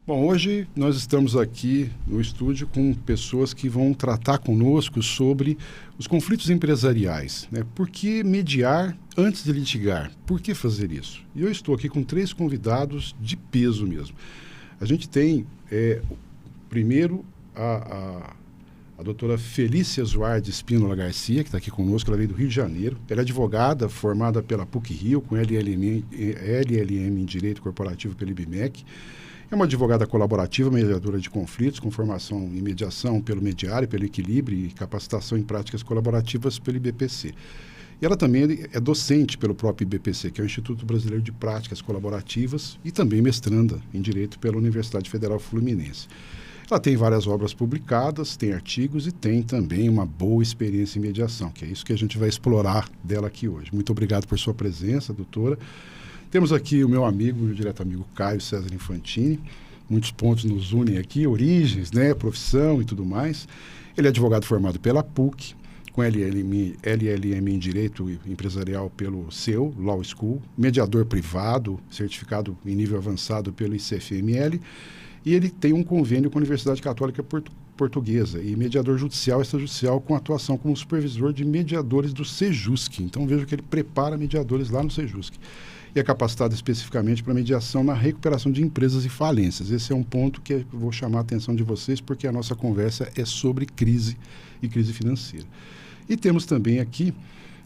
Bom, hoje nós estamos aqui no estúdio com pessoas que vão tratar conosco sobre os conflitos empresariais, né? Por que mediar antes de litigar? Por que fazer isso? E eu estou aqui com 3 convidados de peso mesmo. A gente tem, primeiro, a doutora Felícia Zuardi Espínola Garcia, que está aqui conosco, ela veio do Rio de Janeiro. Ela é advogada formada pela PUC-Rio, com LLM em Direito Corporativo pelo IBMEC. É uma advogada colaborativa, mediadora de conflitos, com formação em mediação pelo Mediário, pelo Equilíbrio e capacitação em práticas colaborativas pelo IBPC. E ela também é docente pelo próprio IBPC, que é o Instituto Brasileiro de Práticas Colaborativas, e também mestranda em Direito pela Universidade Federal Fluminense. Ela tem várias obras publicadas, tem artigos e tem também uma boa experiência em mediação, que é isso que a gente vai explorar dela aqui hoje. Muito obrigado por sua presença, doutora. Temos aqui o meu amigo, meu direto amigo Caio César Infantini. Muitos pontos nos unem aqui, origens, né, profissão e tudo mais. Ele é advogado formado pela PUC, com LLM em Direito Empresarial pelo SEU, Law School, mediador privado, certificado em nível avançado pelo ICFML, e ele tem um convênio com a Universidade Católica Portuguesa e mediador judicial e extrajudicial com atuação como supervisor de mediadores do Sejusc. Então vejo que ele prepara mediadores lá no Sejusc. E é capacitado especificamente para mediação na recuperação de empresas e falências. Esse é um ponto que eu vou chamar a atenção de vocês, porque a nossa conversa é sobre crise e crise financeira. E temos também aqui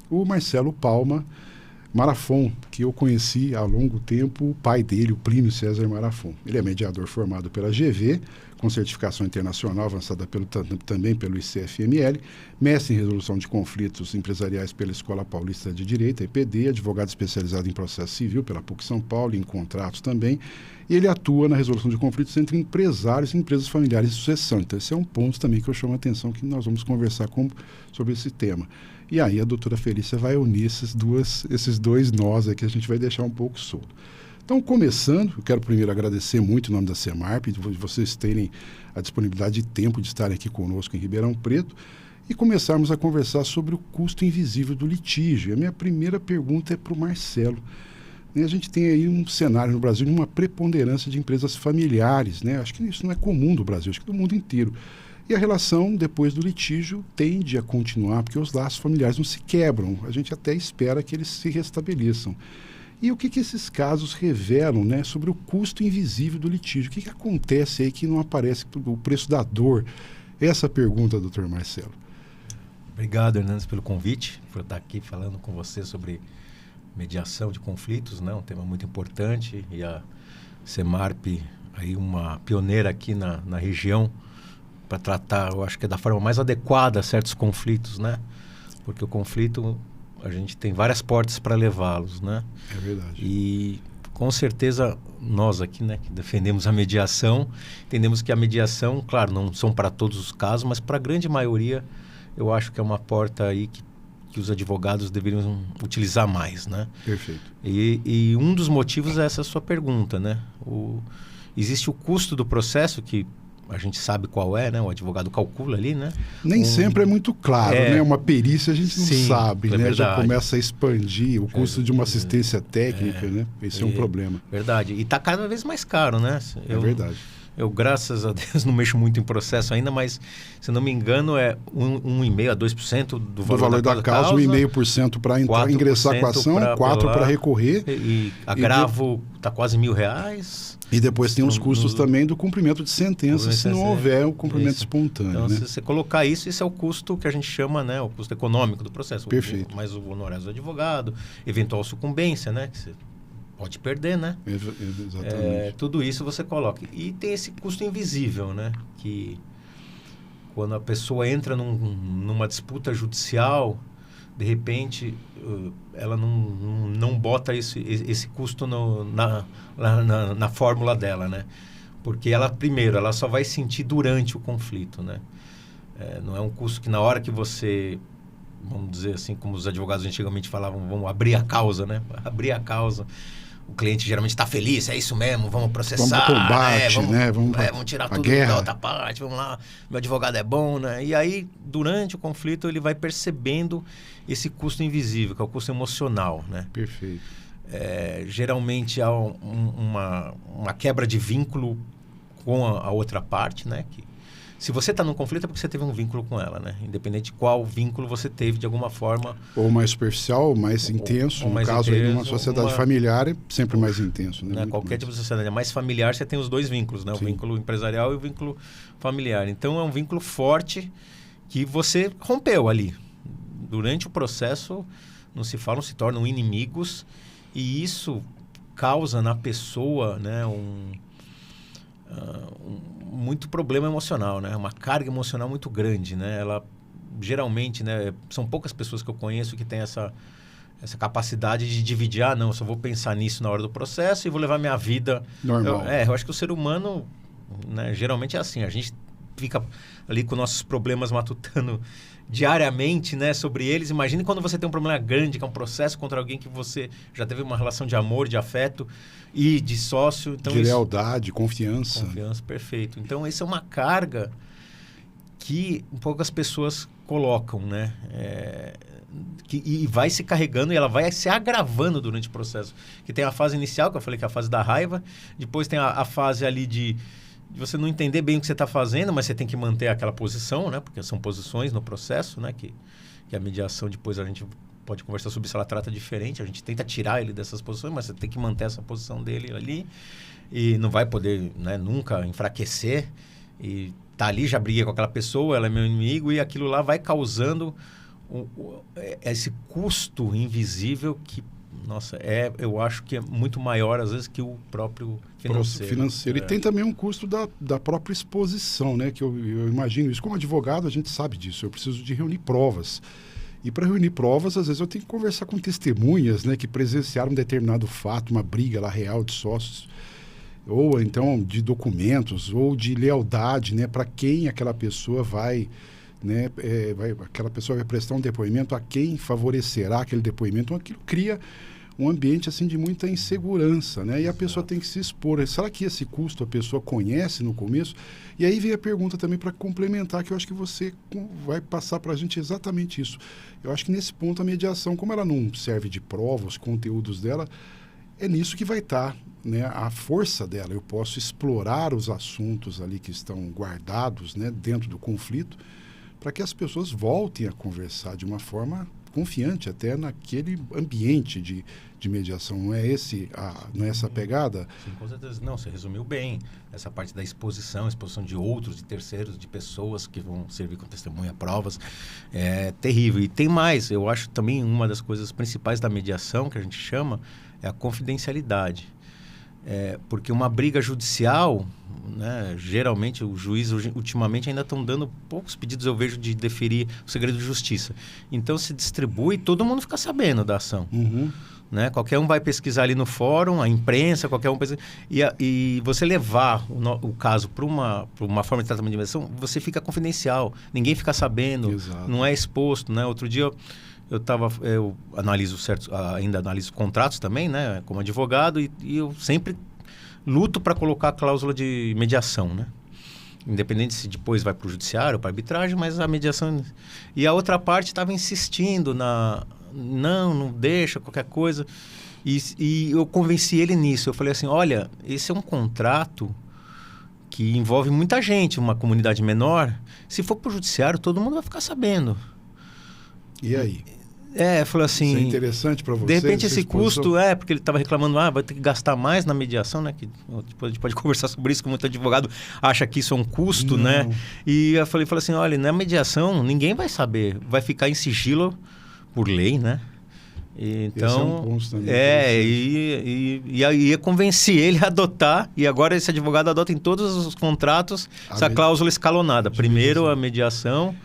o Marcelo Palma Marafon, que eu conheci há longo tempo, o pai dele, o Plínio César Marafon. Ele é mediador formado pela GV, com certificação internacional avançada também pelo ICFML, mestre em resolução de conflitos empresariais pela Escola Paulista de Direito, EPD, advogado especializado em processo civil pela PUC São Paulo, em contratos também, e ele atua na resolução de conflitos entre empresários e empresas familiares de sucessão. Então, esse é um ponto também que eu chamo a atenção, que nós vamos conversar sobre esse tema. E aí a doutora Felícia vai unir esses dois nós aqui, a gente vai deixar um pouco solto. Então, começando, eu quero primeiro agradecer muito em nome da Semarp, de vocês terem a disponibilidade de tempo de estarem aqui conosco em Ribeirão Preto e começarmos a conversar sobre o custo invisível do litígio. E a minha primeira pergunta é para o Marcelo. A gente tem aí um cenário no Brasil de uma preponderância de empresas familiares, né? Acho que isso não é comum do Brasil, acho que do mundo inteiro. E a relação, depois do litígio, tende a continuar, porque os laços familiares não se quebram. A gente até espera que eles se restabeleçam. E o que esses casos revelam, né, sobre o custo invisível do litígio? O que acontece aí que não aparece o preço da dor? Essa pergunta, doutor Marcelo. Obrigado, Hernandes, pelo convite, por estar aqui falando com você sobre mediação de conflitos, né, um tema muito importante. E a Semarp, aí uma pioneira aqui na região, para tratar, eu acho que é da forma mais adequada certos conflitos, né? Porque o conflito, a gente tem várias portas para levá-los, né? É verdade. E com certeza nós aqui, né, que defendemos a mediação, entendemos que a mediação, claro, não são para todos os casos, mas para a grande maioria, eu acho que é uma porta aí que os advogados deveriam utilizar mais, né? Perfeito. E um dos motivos é essa sua pergunta, né? Existe o custo do processo que a gente sabe qual é, né? O advogado calcula ali, né? Nem sempre é muito claro, né? Uma perícia a gente não sabe, né? Verdade. Já começa a expandir o custo de uma assistência técnica, né? Esse é um problema. Verdade. E está cada vez mais caro, né? É verdade. Eu, graças a Deus, não mexo muito em processo ainda, mas, se não me engano, é 1,5% a 2% do valor da causa. 1,5% para ingressar com a ação, 4% para recorrer. E agravo está quase R$1.000. E depois tem os custos também do cumprimento de sentença, se não houver o cumprimento espontâneo. Então, né? se você colocar isso, esse é o custo que a gente chama, né, o custo econômico do processo. Perfeito. Mais o honorário do advogado, eventual sucumbência, né, que você pode perder, né? Exatamente. Tudo isso você coloca. E tem esse custo invisível, né, que quando a pessoa entra numa disputa judicial, de repente, ela não bota esse custo na fórmula dela, né? Porque ela só vai sentir durante o conflito, né? Não é um custo que na hora que você, vamos dizer assim, como os advogados antigamente falavam, vamos abrir a causa, né? Abrir a causa. O cliente geralmente está feliz, é isso mesmo, vamos processar. Vamos para o combate, vamos tirar tudo da outra parte, vamos lá, meu advogado é bom, né? E aí, durante o conflito, ele vai percebendo esse custo invisível, que é o custo emocional, né? Perfeito. Geralmente há uma quebra de vínculo com a outra parte, né? Que, se você está num conflito é porque você teve um vínculo com ela, né? Independente de qual vínculo você teve, de alguma forma... Ou mais superficial, ou mais intenso. Ou no mais caso, intenso, aí, numa sociedade familiar, é sempre mais intenso. Né? Qualquer tipo de sociedade mais familiar, você tem os dois vínculos, né? O vínculo empresarial e o vínculo familiar. Então, é um vínculo forte que você rompeu ali. Durante o processo, não se falam, se tornam inimigos. E isso causa na pessoa, né, muito problema emocional, né? Uma carga emocional muito grande, né? Ela geralmente, né, são poucas pessoas que eu conheço que têm essa capacidade de dividir, não, eu só vou pensar nisso na hora do processo e vou levar minha vida normal. Eu acho que o ser humano, né, geralmente é assim, a gente fica ali com nossos problemas matutando diariamente, né, sobre eles. Imagine quando você tem um problema grande, que é um processo contra alguém que você já teve uma relação de amor, de afeto e de sócio. Então, de lealdade, confiança. Confiança, perfeito. Então, isso é uma carga que poucas pessoas colocam, né? E vai se carregando e ela vai se agravando durante o processo. Que tem a fase inicial, que eu falei que é a fase da raiva. Depois tem a fase ali de você não entender bem o que você está fazendo, mas você tem que manter aquela posição, né? Porque são posições no processo, né? Que a mediação, depois a gente pode conversar sobre se ela trata diferente. A gente tenta tirar ele dessas posições, mas você tem que manter essa posição dele ali. E não vai poder, né, nunca enfraquecer. E tá ali, já briguei com aquela pessoa, ela é meu inimigo, e aquilo lá vai causando esse custo invisível que, nossa, eu acho que é muito maior, às vezes, que o próprio financeiro. E tem também um custo da própria exposição, né? Que eu imagino isso. Como advogado, a gente sabe disso. Eu preciso de reunir provas. E para reunir provas, às vezes, eu tenho que conversar com testemunhas, né? Que presenciaram um determinado fato, uma briga lá real de sócios. Ou, então, de documentos, ou de lealdade, né? Para quem aquela pessoa vai... Né, aquela pessoa vai prestar um depoimento, a quem favorecerá aquele depoimento. Então, aquilo cria um ambiente assim de muita insegurança, né? E a pessoa tem que se expor. Será que esse custo a pessoa conhece no começo? E aí vem a pergunta também para complementar, que eu acho que você vai passar para a gente exatamente isso. Eu acho que nesse ponto a mediação, como ela não serve de prova, os conteúdos dela, é nisso que vai estar, né, a força dela. Eu posso explorar os assuntos ali que estão guardados, né, dentro do conflito, para que as pessoas voltem a conversar de uma forma confiante, até naquele ambiente de mediação. Não é essa pegada? Sim, com certeza. Não, você resumiu bem. Essa parte da exposição de outros, de terceiros, de pessoas que vão servir como testemunha, provas, é terrível. E tem mais, eu acho também uma das coisas principais da mediação, que a gente chama, é a confidencialidade. Porque uma briga judicial, né, geralmente o juiz ultimamente ainda estão dando poucos pedidos, eu vejo, de deferir o segredo de justiça. Então se distribui e todo mundo fica sabendo da ação. Uhum. Né? Qualquer um vai pesquisar ali no fórum, a imprensa, qualquer um pesquisa, e você levar o caso para uma forma de tratamento de mediação, você fica confidencial, ninguém fica sabendo. Exato. Não é exposto, né? Outro dia eu ainda analiso contratos também, né, como advogado, e eu sempre luto para colocar a cláusula de mediação, né? Independente se depois vai para o judiciário, para a arbitragem, mas a mediação... E a outra parte estava insistindo não deixa, qualquer coisa. E eu convenci ele nisso. Eu falei assim, olha, esse é um contrato que envolve muita gente, uma comunidade menor. Se for para o judiciário, todo mundo vai ficar sabendo. E aí? Falou assim... Isso é interessante para você? De repente esse custo, porque ele estava reclamando, vai ter que gastar mais na mediação, né? Que depois a gente pode conversar sobre isso, que muito advogado acha que isso é um custo, né? E eu falei assim, olha, na mediação ninguém vai saber, vai ficar em sigilo por lei, né? Então, esse é um ponto também. E aí eu convenci ele a adotar, e agora esse advogado adota em todos os contratos essa cláusula escalonada. Primeiro a mediação,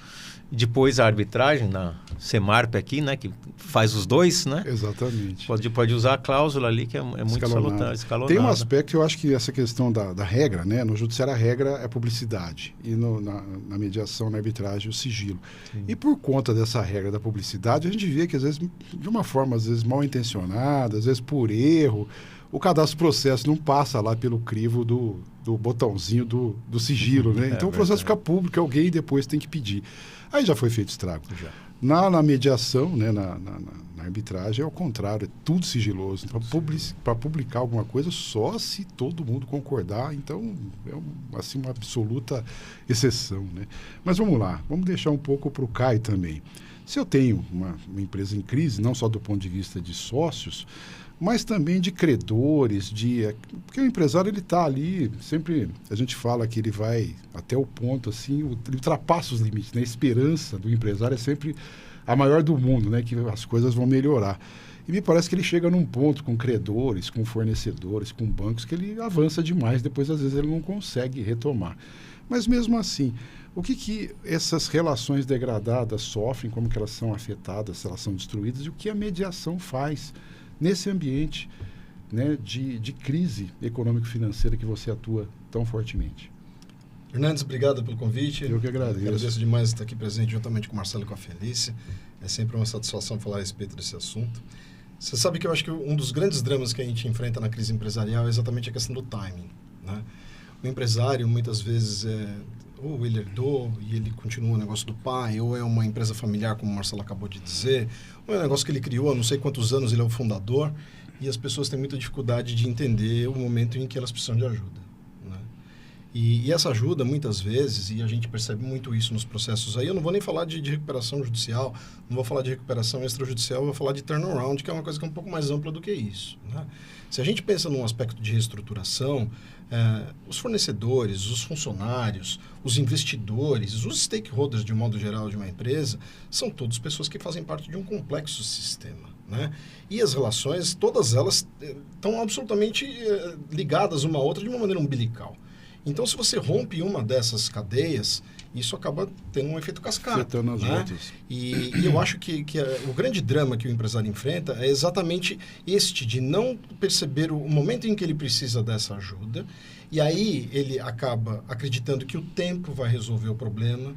depois a arbitragem na Semarp aqui, né, que faz os dois, né? Exatamente. Pode usar a cláusula ali, que é muito escalonada. Tem um aspecto, eu acho que essa questão da regra, né? No judiciário a regra é publicidade, e na mediação, na arbitragem, o sigilo. Sim. E por conta dessa regra da publicidade, a gente vê que às vezes, de uma forma às vezes mal intencionada, às vezes por erro, o cadastro processo não passa lá pelo crivo do botãozinho do sigilo, né? Então o processo fica público, alguém depois tem que pedir. Aí já foi feito estrago. Já. Na mediação, né, Na arbitragem é o contrário, é tudo sigiloso. Então, para publicar alguma coisa, só se todo mundo concordar. Então, é assim, uma absoluta exceção, né? Mas vamos lá, vamos deixar um pouco para o Caio também. Se eu tenho uma empresa em crise, não só do ponto de vista de sócios, mas também de credores, porque o empresário ele está ali, sempre a gente fala que ele vai até o ponto, assim, ele ultrapassa os limites, né? A esperança do empresário é sempre a maior do mundo, né? Que as coisas vão melhorar. E me parece que ele chega num ponto com credores, com fornecedores, com bancos, que ele avança demais, depois às vezes ele não consegue retomar. Mas mesmo assim, o que essas relações degradadas sofrem, como que elas são afetadas, se elas são destruídas, e o que a mediação faz nesse ambiente, né, de crise econômico-financeira que você atua tão fortemente? Hernandes, obrigado pelo convite. Eu que agradeço. Agradeço demais estar aqui presente juntamente com o Marcelo e com a Felícia. É sempre uma satisfação falar a respeito desse assunto. Você sabe que eu acho que um dos grandes dramas que a gente enfrenta na crise empresarial é exatamente a questão do timing, né? O empresário, muitas vezes, ou ele herdou e ele continua o negócio do pai, ou é uma empresa familiar, como o Marcelo acabou de dizer, ou é um negócio que ele criou há não sei quantos anos, ele é o fundador, e as pessoas têm muita dificuldade de entender o momento em que elas precisam de ajuda, né? E essa ajuda, muitas vezes, e a gente percebe muito isso nos processos aí, eu não vou nem falar de recuperação judicial, não vou falar de recuperação extrajudicial, eu vou falar de turnaround, que é uma coisa que é um pouco mais ampla do que isso, né? Se a gente pensa num aspecto de reestruturação, os fornecedores, os funcionários, os investidores, os stakeholders, de um modo geral, de uma empresa, são todas pessoas que fazem parte de um complexo sistema, né? E as relações, todas elas estão absolutamente ligadas uma à outra de uma maneira umbilical. Então, se você rompe uma dessas cadeias, isso acaba tendo um efeito cascata. Afetando as né? outras. E eu acho que o grande drama que o empresário enfrenta é exatamente este, de não perceber o momento em que ele precisa dessa ajuda, e aí ele acaba acreditando que o tempo vai resolver o problema.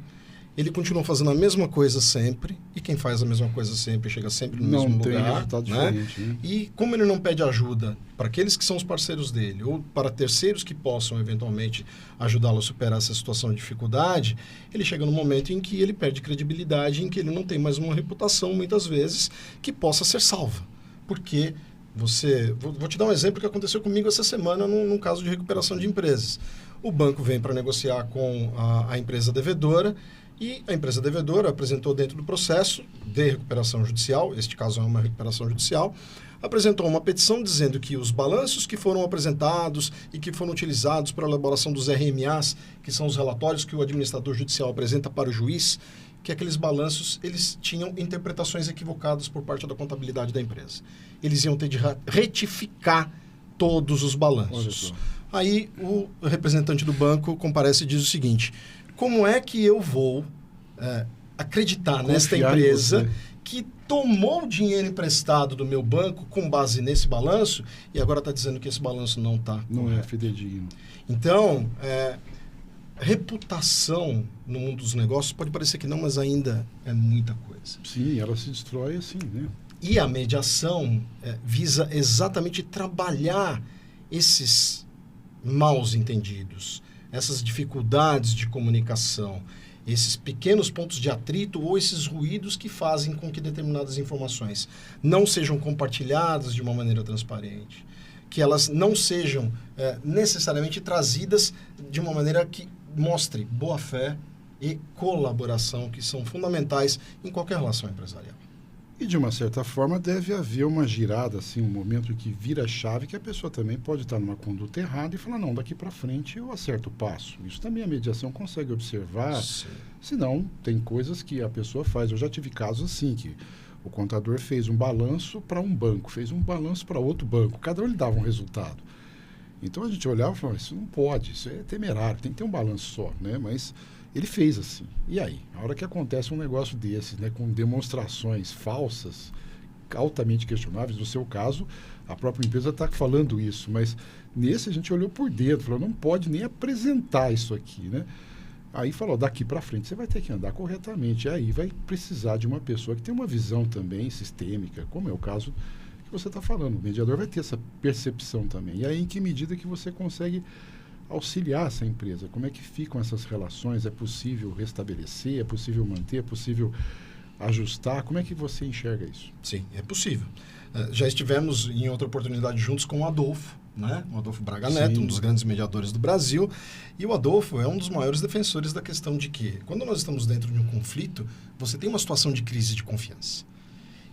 Ele continua fazendo a mesma coisa sempre, e quem faz a mesma coisa sempre chega sempre no mesmo lugar. Não tem resultado diferente, né? E como ele não pede ajuda para aqueles que são os parceiros dele, ou para terceiros que possam eventualmente ajudá-lo a superar essa situação de dificuldade, ele chega no momento em que ele perde credibilidade, em que ele não tem mais uma reputação, muitas vezes, que possa ser salva. Porque vou te dar um exemplo que aconteceu comigo essa semana num caso de recuperação de empresas. O banco vem para negociar com a empresa devedora, e a empresa devedora apresentou dentro do processo de recuperação judicial, este caso é uma recuperação judicial, apresentou uma petição dizendo que os balanços que foram apresentados e que foram utilizados para a elaboração dos RMAs, que são os relatórios que o administrador judicial apresenta para o juiz, que aqueles balanços eles tinham interpretações equivocadas por parte da contabilidade da empresa. Eles iam ter de retificar todos os balanços. Aí o representante do banco comparece e diz o seguinte: como é que eu vou acreditar nesta empresa que tomou o dinheiro emprestado do meu banco com base nesse balanço e agora está dizendo que esse balanço não está Não é fidedigno. Então, reputação no mundo dos negócios pode parecer que não, mas ainda é muita coisa. Sim, ela se destrói assim, né? E a mediação visa exatamente trabalhar esses maus entendidos, essas dificuldades de comunicação, esses pequenos pontos de atrito ou esses ruídos que fazem com que determinadas informações não sejam compartilhadas de uma maneira transparente, que elas não sejam necessariamente trazidas de uma maneira que mostre boa-fé e colaboração, que são fundamentais em qualquer relação empresarial. E, de uma certa forma, deve haver uma girada, assim, um momento que vira a chave, que a pessoa também pode estar numa conduta errada e falar, não, daqui para frente eu acerto o passo. Isso também a mediação consegue observar. Sim. Senão, tem coisas que a pessoa faz. Eu já tive casos assim, que o contador fez um balanço para um banco, fez um balanço para outro banco. Cada um lhe dava um resultado. Então, a gente olhava e falava, isso não pode, isso é temerário, tem que ter um balanço só, né? Mas ele fez assim. E aí? A hora que acontece um negócio desse, né, com demonstrações falsas, altamente questionáveis, no seu caso, a própria empresa está falando isso, mas nesse a gente olhou por dentro, falou, não pode nem apresentar isso aqui, né? Aí falou, daqui para frente você vai ter que andar corretamente. E aí vai precisar de uma pessoa que tem uma visão também sistêmica, como é o caso que você está falando. O mediador vai ter essa percepção também. E aí em que medida que você consegue auxiliar essa empresa? Como é que ficam essas relações? É possível restabelecer? É possível manter? É possível ajustar? Como é que você enxerga isso? Sim, é possível. Já estivemos em outra oportunidade juntos com o Adolfo, né? O Adolfo Braga Neto, Sim. um dos grandes mediadores do Brasil. E o Adolfo é um dos maiores defensores da questão de que, quando nós estamos dentro de um conflito, você tem uma situação de crise de confiança.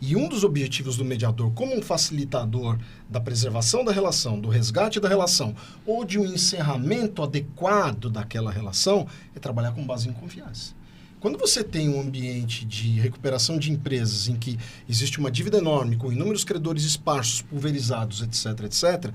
E um dos objetivos do mediador, como um facilitador da preservação da relação, do resgate da relação, ou de um encerramento adequado daquela relação, é trabalhar com base em confiança. Quando você tem um ambiente de recuperação de empresas em que existe uma dívida enorme, com inúmeros credores esparsos, pulverizados, etc., etc.,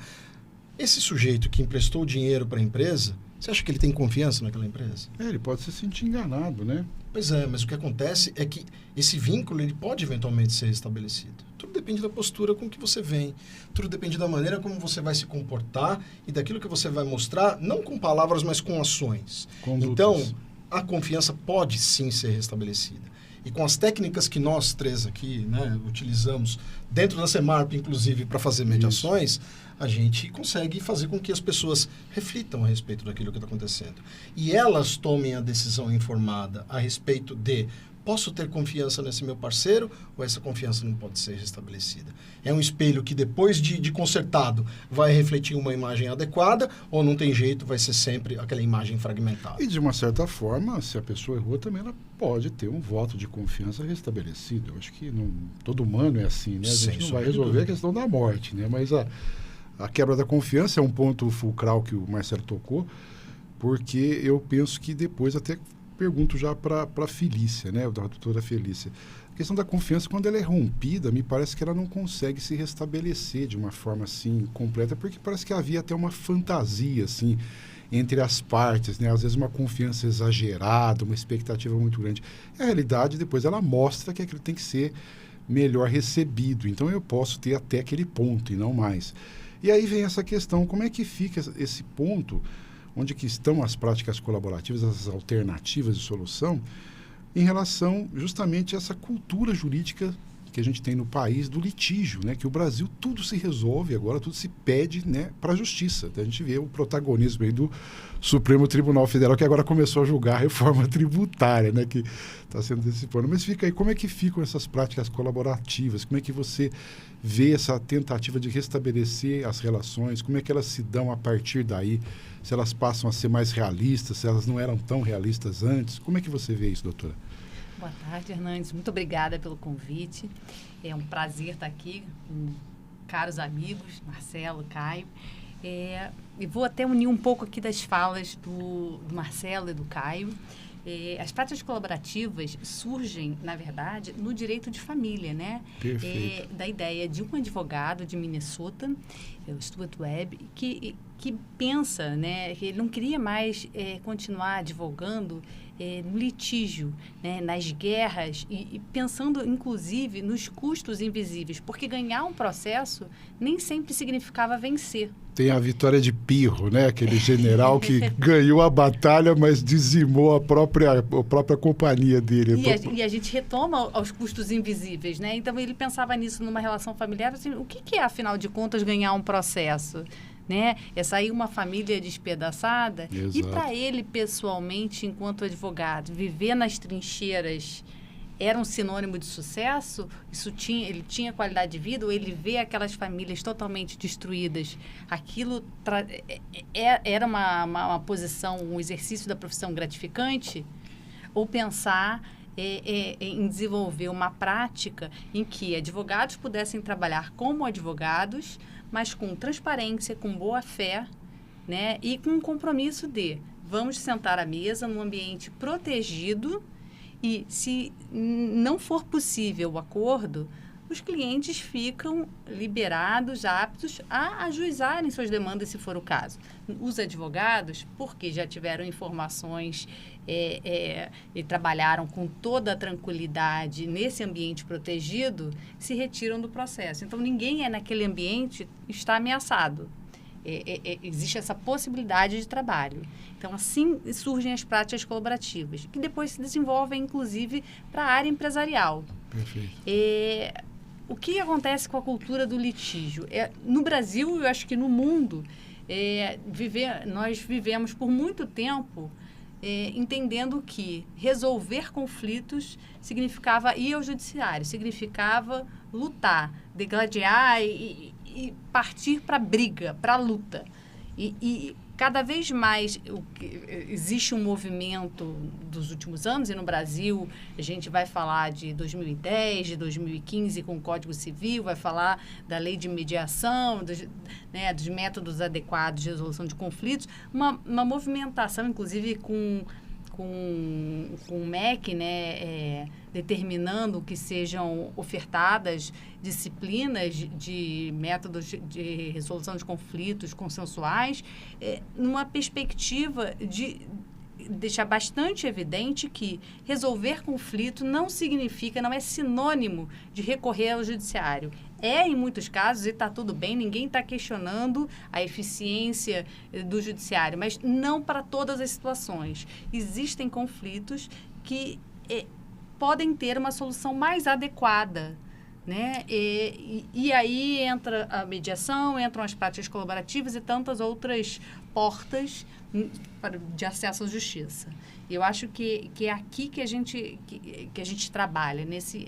esse sujeito que emprestou dinheiro para a empresa, você acha que ele tem confiança naquela empresa? Ele pode se sentir enganado, né? Pois é, mas o que acontece é que esse vínculo ele pode eventualmente ser restabelecido. Tudo depende da postura com que você vem. Tudo depende da maneira como você vai se comportar e daquilo que você vai mostrar, não com palavras, mas com ações. Condutas. Então, a confiança pode sim ser restabelecida. E com as técnicas que nós três aqui, né, utilizamos dentro da Semarp, inclusive, para fazer mediações, a gente consegue fazer com que as pessoas reflitam a respeito daquilo que está acontecendo. E elas tomem a decisão informada a respeito de: posso ter confiança nesse meu parceiro ou essa confiança não pode ser restabelecida? É um espelho que depois de consertado vai refletir uma imagem adequada ou não tem jeito, vai ser sempre aquela imagem fragmentada? E de uma certa forma, se a pessoa errou também, ela pode ter um voto de confiança restabelecido. Eu acho que todo humano é assim, né? A Sem gente não sombra vai de resolver a dúvida. questão da morte, né? Mas a quebra da confiança é um ponto fulcral que o Marcelo tocou, porque eu penso que depois até pergunto já para a Felícia, né, da doutora Felícia. A questão da confiança, quando ela é rompida, me parece que ela não consegue se restabelecer de uma forma assim completa, porque parece que havia até uma fantasia assim entre as partes, né? Às vezes uma confiança exagerada, uma expectativa muito grande. A realidade depois ela mostra que aquilo tem que ser melhor recebido. Então eu posso ter até aquele ponto e não mais. E aí vem essa questão, como é que fica esse ponto onde que estão as práticas colaborativas, as alternativas de solução, em relação justamente a essa cultura jurídica que a gente tem no país do litígio, né? Que o Brasil tudo se resolve agora, tudo se pede, né, para a justiça. A gente vê o protagonismo aí do Supremo Tribunal Federal, que agora começou a julgar a reforma tributária, né, que está sendo antecipando. Mas fica aí, como é que ficam essas práticas colaborativas? Como é que você vê essa tentativa de restabelecer as relações? Como é que elas se dão a partir daí? Se elas passam a ser mais realistas, se elas não eram tão realistas antes? Como é que você vê isso, doutora? Boa tarde, Hernandes. Muito obrigada pelo convite. É um prazer estar aqui com caros amigos, Marcelo, Caio. E vou até unir um pouco aqui das falas do Marcelo e do Caio. As práticas colaborativas surgem, na verdade, no direito de família, né? Perfeito. Da ideia de um advogado de Minnesota, o Stuart Webb, que pensa, né, que ele não queria mais continuar advogando no litígio, né, nas guerras e pensando, inclusive, nos custos invisíveis, porque ganhar um processo nem sempre significava vencer. Tem a vitória de Pirro, né? Aquele general que ganhou a batalha, mas dizimou a própria companhia dele. E a gente retoma aos custos invisíveis, né? Então, ele pensava nisso numa relação familiar. Assim, o que é, afinal de contas, ganhar um processo? Né? É sair uma família despedaçada. Exato. E para ele, pessoalmente, enquanto advogado, viver nas trincheiras era um sinônimo de sucesso? Ele tinha qualidade de vida? Ou ele vê aquelas famílias totalmente destruídas? Aquilo era uma posição, um exercício da profissão gratificante? Ou pensar em desenvolver uma prática em que advogados pudessem trabalhar como advogados, mas com transparência, com boa fé, né? E com um compromisso de vamos sentar à mesa num ambiente protegido e, se não for possível o acordo, os clientes ficam liberados, aptos a ajuizarem suas demandas, se for o caso. Os advogados, porque já tiveram informações e trabalharam com toda a tranquilidade nesse ambiente protegido, se retiram do processo. Então, ninguém naquele ambiente está ameaçado. Existe essa possibilidade de trabalho. Então, assim surgem as práticas colaborativas, que depois se desenvolvem, inclusive, para a área empresarial. Perfeito. O que acontece com a cultura do litígio? No Brasil, eu acho que no mundo, nós vivemos por muito tempo entendendo que resolver conflitos significava ir ao judiciário, significava lutar, degladiar e partir para a briga, para a luta. E cada vez mais existe um movimento dos últimos anos, e no Brasil a gente vai falar de 2010, de 2015 com o Código Civil, vai falar da lei de mediação, dos métodos adequados de resolução de conflitos, uma movimentação, inclusive com o MEC, determinando que sejam ofertadas disciplinas de métodos de resolução de conflitos consensuais, numa perspectiva de deixar bastante evidente que resolver conflito não é sinônimo de recorrer ao judiciário. Em muitos casos, e está tudo bem, ninguém está questionando a eficiência do judiciário, mas não para todas as situações. Existem conflitos que podem ter uma solução mais adequada, né? E aí entra a mediação, entram as práticas colaborativas e tantas outras portas de acesso à justiça. Eu acho que é aqui que a gente trabalha, nesse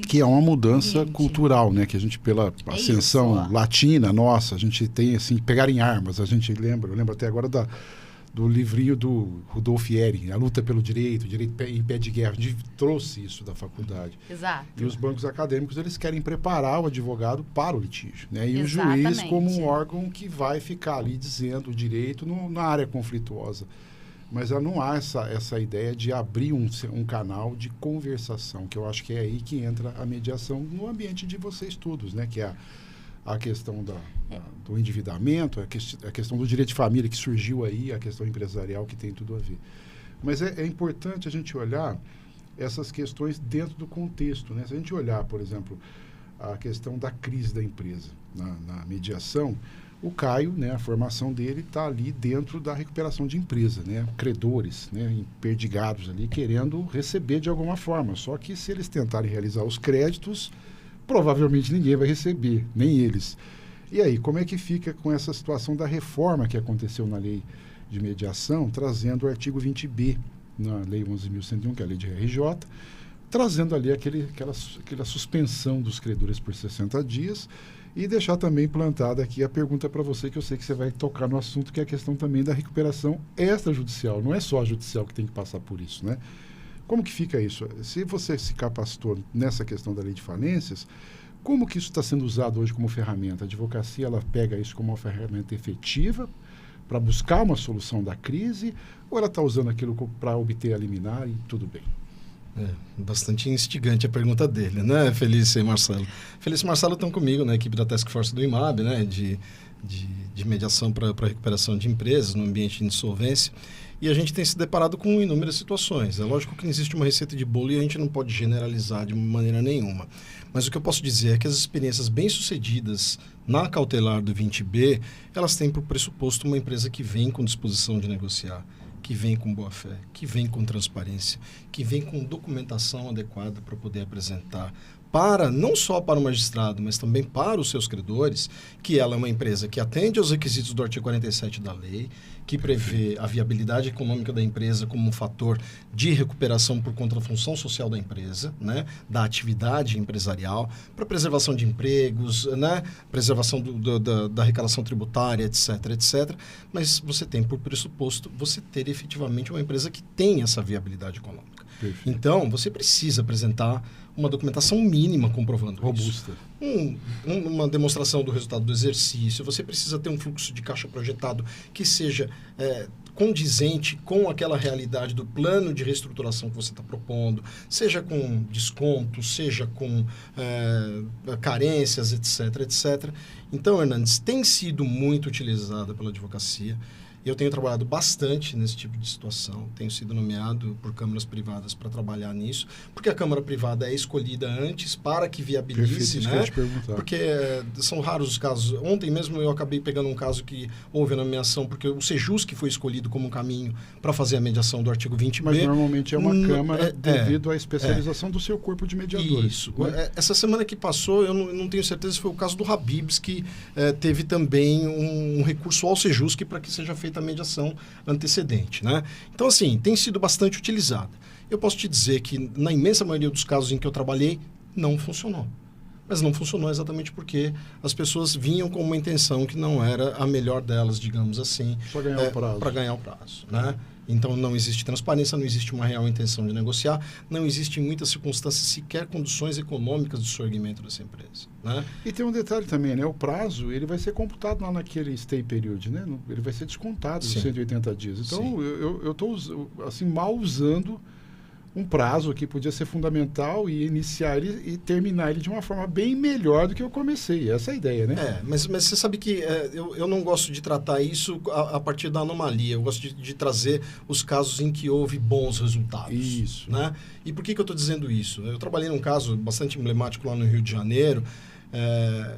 que é uma mudança ambiente cultural, né? Que a gente, pela ascensão latina nossa, a gente tem, assim, pegar em armas. Eu lembro até agora do livrinho do Rudolf Ehring, A Luta pelo Direito em Pé de Guerra. A gente trouxe isso da faculdade. Exato. E os bancos acadêmicos, eles querem preparar o advogado para o litígio, né? E o juiz como um órgão que vai ficar ali dizendo o direito na área conflituosa. Mas não há essa ideia de abrir um canal de conversação, que eu acho que é aí que entra a mediação no ambiente de vocês todos, né? Que é a questão do endividamento, a questão do direito de família que surgiu aí, a questão empresarial que tem tudo a ver. Mas é importante a gente olhar essas questões dentro do contexto, né? Se a gente olhar, por exemplo, a questão da crise da empresa na mediação, o Caio, né, a formação dele está ali dentro da recuperação de empresa, né? Credores, né, emperdigados ali, querendo receber de alguma forma. Só que se eles tentarem realizar os créditos, provavelmente ninguém vai receber, nem eles. E aí, como é que fica com essa situação da reforma que aconteceu na lei de mediação, trazendo o artigo 20B, na lei 11.101, que é a lei de RJ, trazendo ali aquela suspensão dos credores por 60 dias, e deixar também plantada aqui a pergunta para você, que eu sei que você vai tocar no assunto, que é a questão também da recuperação extrajudicial. Não é só a judicial que tem que passar por isso, né? Como que fica isso? Se você se capacitou nessa questão da lei de falências, como que isso está sendo usado hoje como ferramenta? A advocacia, ela pega isso como uma ferramenta efetiva para buscar uma solução da crise, ou ela está usando aquilo para obter a liminar e tudo bem? Bastante instigante a pergunta dele, né, Felícia e Marcelo? Felícia e Marcelo estão comigo na equipe da Task Force do IMAB, né, de mediação para recuperação de empresas no ambiente de insolvência, e a gente tem se deparado com inúmeras situações. É lógico que não existe uma receita de bolo e a gente não pode generalizar de maneira nenhuma. Mas o que eu posso dizer é que as experiências bem-sucedidas na cautelar do 20B, elas têm por pressuposto uma empresa que vem com disposição de negociar, que vem com boa-fé, que vem com transparência, que vem com documentação adequada para poder apresentar não só para o magistrado, mas também para os seus credores, que ela é uma empresa que atende aos requisitos do artigo 47 da lei, que prevê a viabilidade econômica da empresa como um fator de recuperação por conta da função social da empresa, né, da atividade empresarial, para preservação de empregos, né, preservação da arrecadação tributária, etc, etc. Mas você tem por pressuposto você ter efetivamente uma empresa que tem essa viabilidade econômica. Perfeito. Então, você precisa apresentar uma documentação mínima comprovando robusta. Isso. Uma demonstração do resultado do exercício. Você precisa ter um fluxo de caixa projetado que seja condizente com aquela realidade do plano de reestruturação que você está propondo, seja com desconto, seja com carências, etc, etc. Então, Hernandes, tem sido muito utilizada pela advocacia. Eu tenho trabalhado bastante nesse tipo de situação, tenho sido nomeado por câmaras privadas para trabalhar nisso, porque a câmara privada é escolhida antes para que viabilize, perfeito, né? isso que eu ia te perguntar. Porque são raros os casos. Ontem mesmo eu acabei pegando um caso que houve a nomeação, porque o Sejus que foi escolhido como um caminho para fazer a mediação do artigo 20B. Mas normalmente é uma câmara devido à especialização do seu corpo de mediadores. Isso. Essa semana que passou, eu não tenho certeza se foi o caso do Habibs, que teve também um recurso ao Sejus para que seja feita feita a mediação antecedente, né? Então, assim, tem sido bastante utilizada. Eu posso te dizer que, na imensa maioria dos casos em que eu trabalhei, não funcionou. Mas não funcionou exatamente porque as pessoas vinham com uma intenção que não era a melhor delas, digamos assim. Só ganhar o prazo. Para ganhar o prazo, né? Então, não existe transparência, não existe uma real intenção de negociar, não existe em muitas circunstâncias sequer condições econômicas de surgimento dessa empresa, né? E tem um detalhe também, né? O prazo, ele vai ser computado lá naquele stay period, né? Ele vai ser descontado Sim. dos 180 dias. Então, Sim. eu estou, assim, mal usando um prazo que podia ser fundamental e iniciar ele e terminar ele de uma forma bem melhor do que eu comecei. Essa é a ideia, né? Mas você sabe que eu não gosto de tratar isso a partir da anomalia. Eu gosto de trazer os casos em que houve bons resultados. Isso. Né? E por que eu estou dizendo isso? Eu trabalhei num caso bastante emblemático lá no Rio de Janeiro,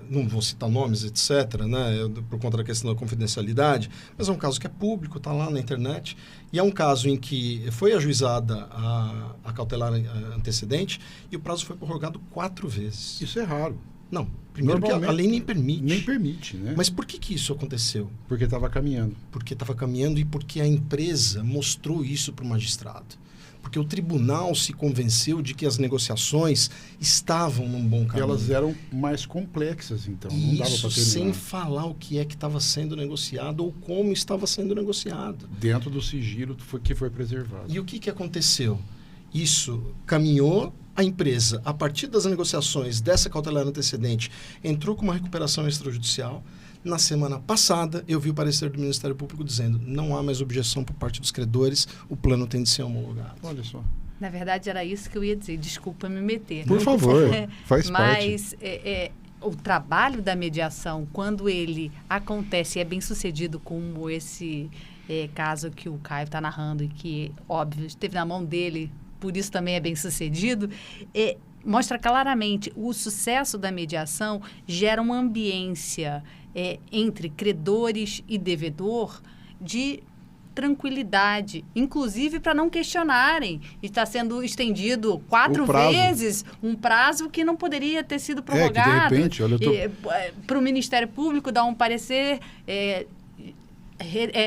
não vou citar nomes, etc., né, por conta da questão da confidencialidade, mas é um caso que é público, está lá na internet, e é um caso em que foi ajuizada a cautelar antecedente e o prazo foi prorrogado 4 vezes. Isso é raro. Não, primeiro que a lei nem permite. Nem permite, né? Mas por que isso aconteceu? Porque estava caminhando. Porque estava caminhando e porque a empresa mostrou isso para o magistrado. Porque o tribunal se convenceu de que as negociações estavam num bom caminho. Elas eram mais complexas, então. Não dava para Isso terminar. sem falar o que é que estava sendo negociado ou como estava sendo negociado. Dentro do sigilo que foi preservado. E o que aconteceu? Isso caminhou, a empresa, a partir das negociações dessa cautelar antecedente, entrou com uma recuperação extrajudicial. Na semana passada, eu vi o parecer do Ministério Público dizendo não há mais objeção por parte dos credores, o plano tem de ser homologado. Olha só. Na verdade, era isso que eu ia dizer. Desculpa me meter. Por favor, faz parte. Mas o trabalho da mediação, quando ele acontece e é bem sucedido, como esse caso que o Caio está narrando e que, óbvio, esteve na mão dele, por isso também é bem sucedido, mostra claramente o sucesso da mediação gera uma ambiência entre credores e devedor de tranquilidade, inclusive para não questionarem. Está sendo estendido 4 vezes um prazo que não poderia ter sido prorrogado. Que de repente, olha, para o Ministério Público dar um parecer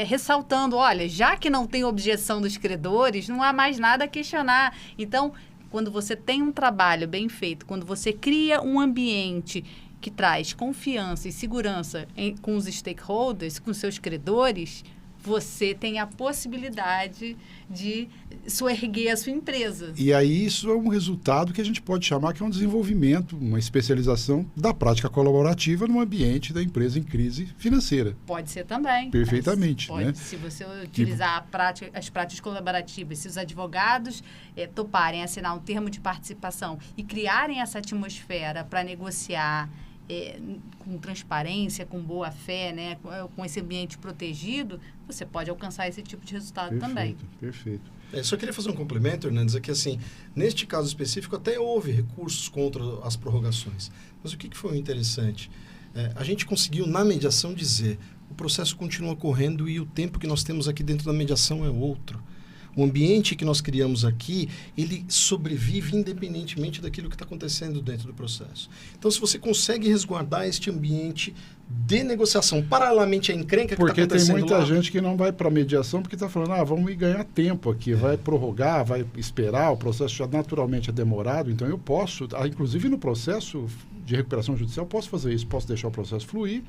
ressaltando, olha, já que não tem objeção dos credores, não há mais nada a questionar. Então, quando você tem um trabalho bem feito, quando você cria um ambiente que traz confiança e segurança com os stakeholders, com seus credores, você tem a possibilidade de soerguer a sua empresa. E aí isso é um resultado que a gente pode chamar que é um desenvolvimento, uma especialização da prática colaborativa no ambiente da empresa em crise financeira. Pode ser também. Perfeitamente, pode, né? Se você utilizar as práticas colaborativas, se os advogados toparem assinar um termo de participação e criarem essa atmosfera para negociar com transparência, com boa fé, né, com esse ambiente protegido, você pode alcançar esse tipo de resultado também. Perfeito. Só queria fazer um complemento, Hernandes, é que assim, neste caso específico até houve recursos contra as prorrogações. Mas o que foi interessante? A gente conseguiu na mediação dizer o processo continua correndo e o tempo que nós temos aqui dentro da mediação é outro. O ambiente que nós criamos aqui, ele sobrevive independentemente daquilo que está acontecendo dentro do processo. Então, se você consegue resguardar este ambiente de negociação, paralelamente à encrenca que está acontecendo Porque tem muita lá, gente que não vai para a mediação porque está falando, vamos ganhar tempo aqui, vai prorrogar, vai esperar, o processo já naturalmente é demorado, então eu posso, inclusive no processo de recuperação judicial, posso fazer isso, posso deixar o processo fluir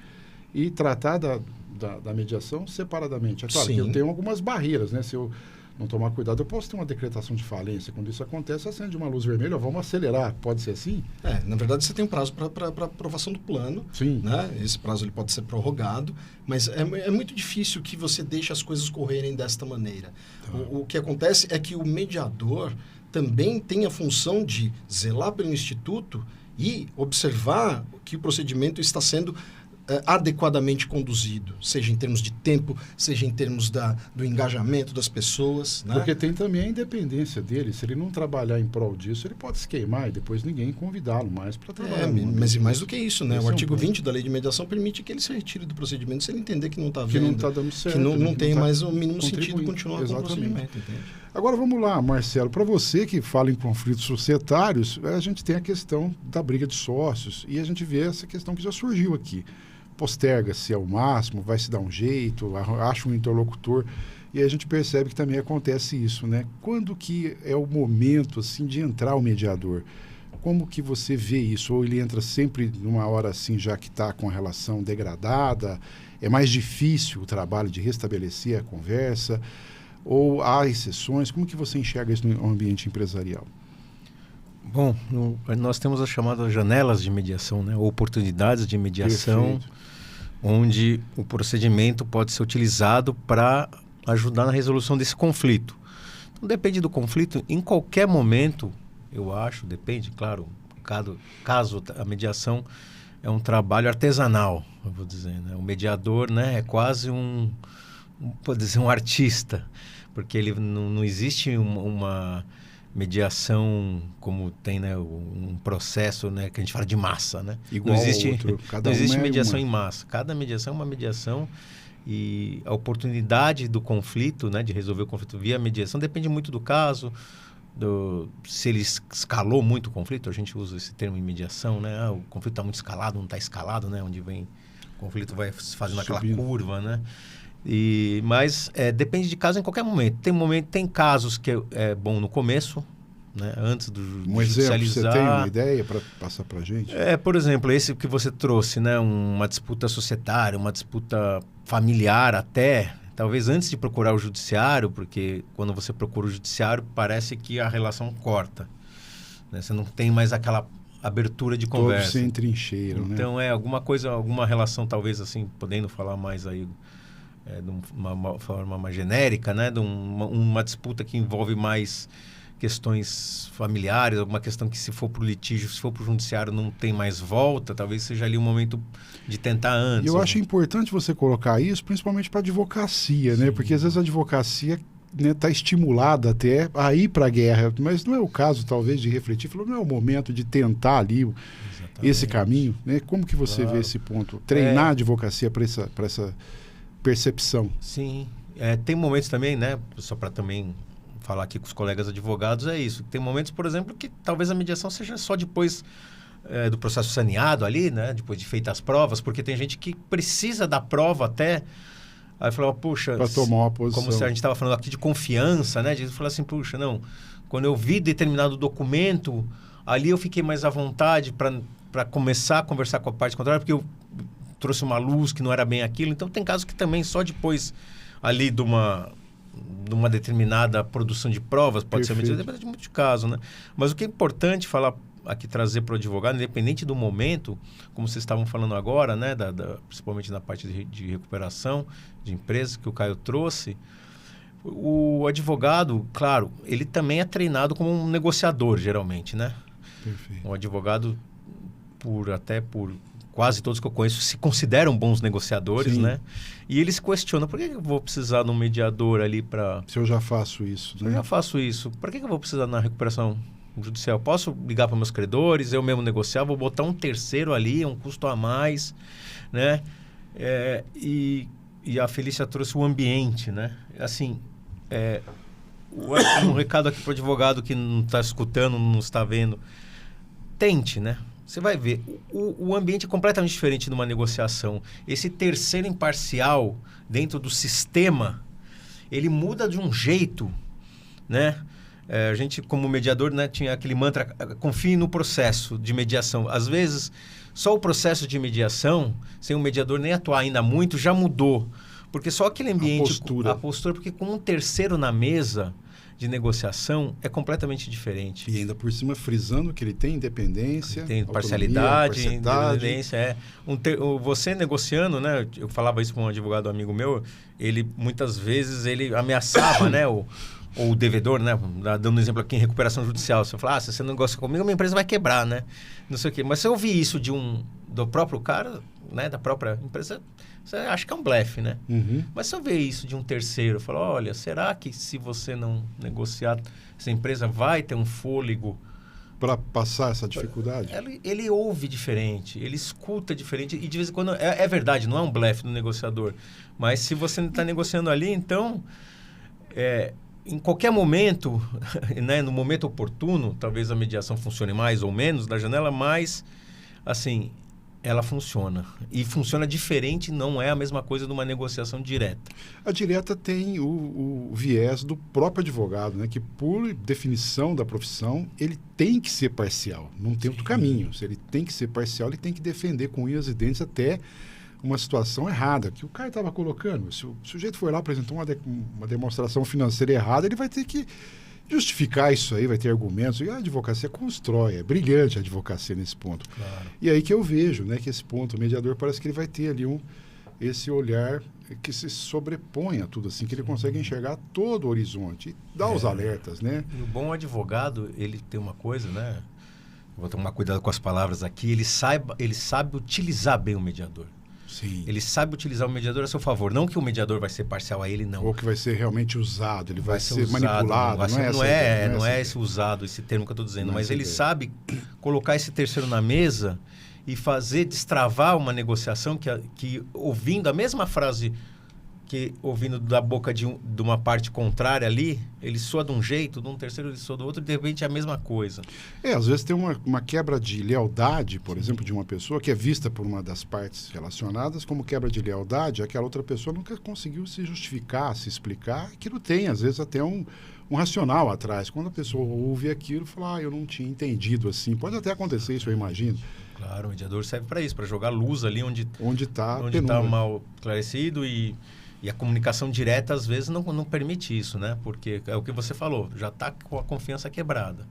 e tratar da mediação separadamente. É claro que eu tenho algumas barreiras, né? Se eu não tomar cuidado, eu posso ter uma decretação de falência. Quando isso acontece, acende uma luz vermelha, vamos acelerar. Pode ser assim? Na verdade, você tem um prazo para aprovação do plano. Sim. Né? Esse prazo ele pode ser prorrogado, mas é muito difícil que você deixe as coisas correrem desta maneira. Tá. O que acontece é que o mediador também tem a função de zelar pelo Instituto e observar que o procedimento está sendo adequadamente conduzido, seja em termos de tempo, seja em termos do engajamento das pessoas. Né? Porque tem também a independência dele. Se ele não trabalhar em prol disso, ele pode se queimar e depois ninguém convidá-lo mais para trabalhar. Mas e mais do que isso, né? Esse o artigo 20 da Lei de Mediação permite que ele se retire do procedimento se ele entender que não está vendo, que não está dando certo, que não tem mais o mínimo sentido continuar com o procedimento. Entende? Agora vamos lá, Marcelo, para você que fala em conflitos societários, a gente tem a questão da briga de sócios e a gente vê essa questão que já surgiu aqui. posterga-se ao máximo, vai se dar um jeito, acha um interlocutor. E aí a gente percebe que também acontece isso, né? Quando que é o momento, assim, de entrar o mediador? Como que você vê isso? Ou ele entra sempre numa hora assim, já que está com a relação degradada? É mais difícil o trabalho de restabelecer a conversa? Ou há exceções? Como que você enxerga isso no ambiente empresarial? Bom, nós temos as chamadas janelas de mediação, né? Oportunidades de mediação, Perfeito. onde o procedimento pode ser utilizado para ajudar na resolução desse conflito. Então, depende do conflito, em qualquer momento, eu acho, depende, claro, caso a mediação é um trabalho artesanal, eu vou dizer, né? O mediador, né, é quase pode dizer, um artista, porque ele não existe uma mediação como tem, né, um processo, né, que a gente fala de massa, né? Igual não existe, ao outro, cada não existe uma é mediação uma. em massa. Cada mediação é uma mediação e a oportunidade do conflito, né, de resolver o conflito via mediação depende muito do caso, se ele escalou muito o conflito, a gente usa esse termo em mediação, né? O conflito está muito escalado, não está escalado, né? Onde vem o conflito vai fazendo aquela curva, né? Mas depende de caso em qualquer momento. Tem casos que é bom no começo, né? Antes do Um exemplo, judicializar. você tem uma ideia para passar para a gente? Por exemplo, esse que você trouxe, né? Uma disputa societária, uma disputa familiar até, talvez antes de procurar o judiciário, porque quando você procura o judiciário parece que a relação corta, né? Você não tem mais aquela abertura de conversa. Todos se entrincheiram, né? Então alguma coisa, alguma relação talvez assim, podendo falar mais aí de uma forma mais genérica, né? De uma disputa que envolve mais questões familiares, alguma questão que se for para o litígio, se for para o judiciário não tem mais volta, talvez seja ali o momento de tentar antes. E eu acho importante você colocar isso, principalmente para a advocacia, né? Porque às vezes a advocacia está estimulada até a ir para a guerra, mas não é o caso, talvez, de refletir, falou, não é o momento de tentar ali esse caminho, né? Como que você vê esse ponto? Treinar a advocacia para essa percepção. Sim. Tem momentos também, né? Só para também falar aqui com os colegas advogados, é isso. Tem momentos, por exemplo, que talvez a mediação seja só depois do processo saneado ali, né? Depois de feitas as provas, porque tem gente que precisa da prova até... Aí falava, puxa... Para tomar uma posição. Como se a gente estava falando aqui de confiança, né? De falar assim, puxa, não... Quando eu vi determinado documento, ali eu fiquei mais à vontade para começar a conversar com a parte contrária, porque eu trouxe uma luz que não era bem aquilo. Então, tem casos que também só depois ali de uma determinada produção de provas, pode ser medida, depende de muito de caso, né? Mas o que é importante falar aqui, trazer para o advogado, independente do momento, como vocês estavam falando agora, né? Principalmente na parte de recuperação de empresas que o Caio trouxe, o advogado, claro, ele também é treinado como um negociador, geralmente, né? Perfeito. Um advogado, por quase todos que eu conheço, se consideram bons negociadores, Sim. né? E eles questionam, por que eu vou precisar de um mediador ali para... Se eu já faço isso, né? Eu já faço isso, por que eu vou precisar na recuperação judicial? Posso ligar para meus credores, eu mesmo negociar, vou botar um terceiro ali, um custo a mais, né? E a Felícia trouxe o ambiente, né? Assim, um recado aqui para o advogado que não está escutando, não está vendo. Tente, né? Você vai ver, o ambiente é completamente diferente de uma negociação. Esse terceiro imparcial dentro do sistema, ele muda de um jeito, né? A gente, como mediador, né, tinha aquele mantra, confie no processo de mediação. Às vezes, só o processo de mediação, sem o mediador nem atuar ainda muito, já mudou. Porque só aquele ambiente... A postura, porque com um terceiro na mesa de negociação é completamente diferente. E ainda por cima frisando que ele tem independência, tem parcialidade, independência. Você negociando, né? Eu falava isso para um advogado amigo meu, ele muitas vezes ele ameaçava, né? O devedor, né? Dando um exemplo aqui em recuperação judicial. Você fala, se você não negocia comigo, minha empresa vai quebrar, né? Não sei o quê. Mas se eu ouvir isso do próprio cara, né? Da própria empresa, você acha que é um blefe, né? Uhum. Mas se eu ver isso de um terceiro, falar, olha, será que se você não negociar, essa empresa vai ter um fôlego para passar essa dificuldade? Ele ouve diferente, ele escuta diferente e de vez em quando é verdade, não é um blefe do negociador, mas se você não está negociando ali, então em qualquer momento, né, no momento oportuno, talvez a mediação funcione mais ou menos da janela, mas assim, ela funciona. E funciona diferente, não é a mesma coisa de uma negociação direta. A direta tem o viés do próprio advogado, né? Que por definição da profissão, ele tem que ser parcial. Não tem outro caminho. Se ele tem que ser parcial, ele tem que defender com unhas e dentes até uma situação errada, que o cara estava colocando. Se o sujeito foi lá, apresentou uma demonstração financeira errada, ele vai ter que justificar isso aí, vai ter argumentos. E a advocacia constrói, é brilhante a advocacia nesse ponto. Claro. E aí que eu vejo, né, que esse ponto, o mediador parece que ele vai ter ali esse olhar que se sobrepõe a tudo, assim, que ele consegue enxergar todo o horizonte e dá os alertas, né? E o bom advogado, ele tem uma coisa, né? Vou tomar cuidado com as palavras aqui, ele sabe utilizar bem o mediador. Sim. Ele sabe utilizar o mediador a seu favor. Não que o mediador vai ser parcial a ele, não. Ou que vai ser realmente usado, ele vai ser usado, manipulado. Não é esse usado, esse termo que eu estou dizendo. Mas ele sabe colocar esse terceiro na mesa e fazer destravar uma negociação que ouvindo a mesma frase, que ouvindo da boca de uma parte contrária ali, ele soa de um jeito, de um terceiro ele soa do outro, e de repente é a mesma coisa. Às vezes tem uma quebra de lealdade, por exemplo, de uma pessoa que é vista por uma das partes relacionadas como quebra de lealdade, aquela outra pessoa nunca conseguiu se justificar, se explicar, aquilo tem, às vezes, até um racional atrás. Quando a pessoa ouve aquilo, fala, eu não tinha entendido assim. Pode até acontecer isso, eu imagino. Claro, o mediador serve para isso, para jogar luz ali onde está mal esclarecido e a comunicação direta, às vezes, não permite isso, né? Porque é o que você falou, já está com a confiança quebrada.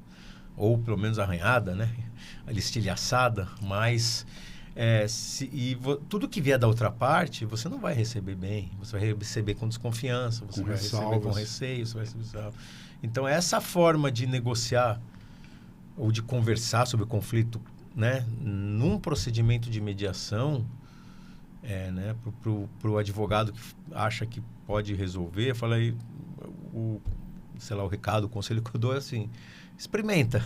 Ou, pelo menos, arranhada, né? Ali estilhaçada. Mas, tudo que vier da outra parte, você não vai receber bem. Você vai receber com desconfiança, você vai receber com receio, você vai receber... Então, essa forma de negociar ou de conversar sobre o conflito, né? Num procedimento de mediação... né, pro advogado que acha que pode resolver, fala aí, o recado, o conselho que eu dou é assim, experimenta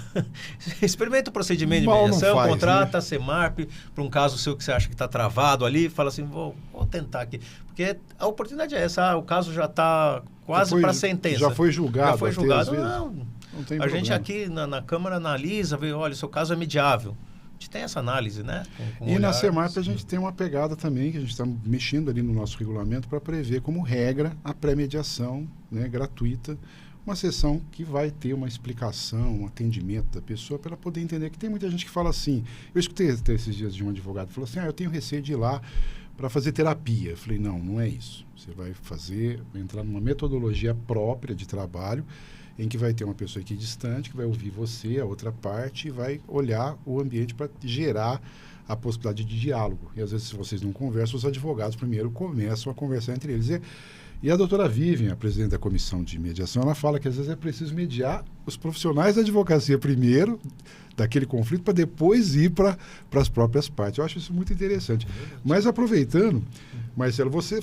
o procedimento de mediação, contrata a Semarp para um caso seu que você acha que está travado ali, fala assim, vou tentar aqui, porque a oportunidade é essa, o caso já está quase para sentença. Já foi julgado. Não tem problema. Gente aqui na Câmara analisa, vê, olha, o seu caso é mediável. A gente tem essa análise, né? E na Semarp a gente tem uma pegada também, que a gente está mexendo ali no nosso regulamento para prever como regra a pré-mediação, né, gratuita, uma sessão que vai ter uma explicação, um atendimento da pessoa para ela poder entender. Que tem muita gente que fala assim, eu escutei até esses dias de um advogado que falou assim, eu tenho receio de ir lá para fazer terapia. Eu falei, não é isso. Você vai entrar numa metodologia própria de trabalho, em que vai ter uma pessoa aqui distante, que vai ouvir você, a outra parte, e vai olhar o ambiente para gerar a possibilidade de diálogo. E às vezes, se vocês não conversam, os advogados primeiro começam a conversar entre eles. E a doutora Vivian, a presidente da comissão de mediação, ela fala que às vezes é preciso mediar os profissionais da advocacia primeiro, daquele conflito, para depois ir para as próprias partes. Eu acho isso muito interessante. Mas aproveitando, Marcelo, você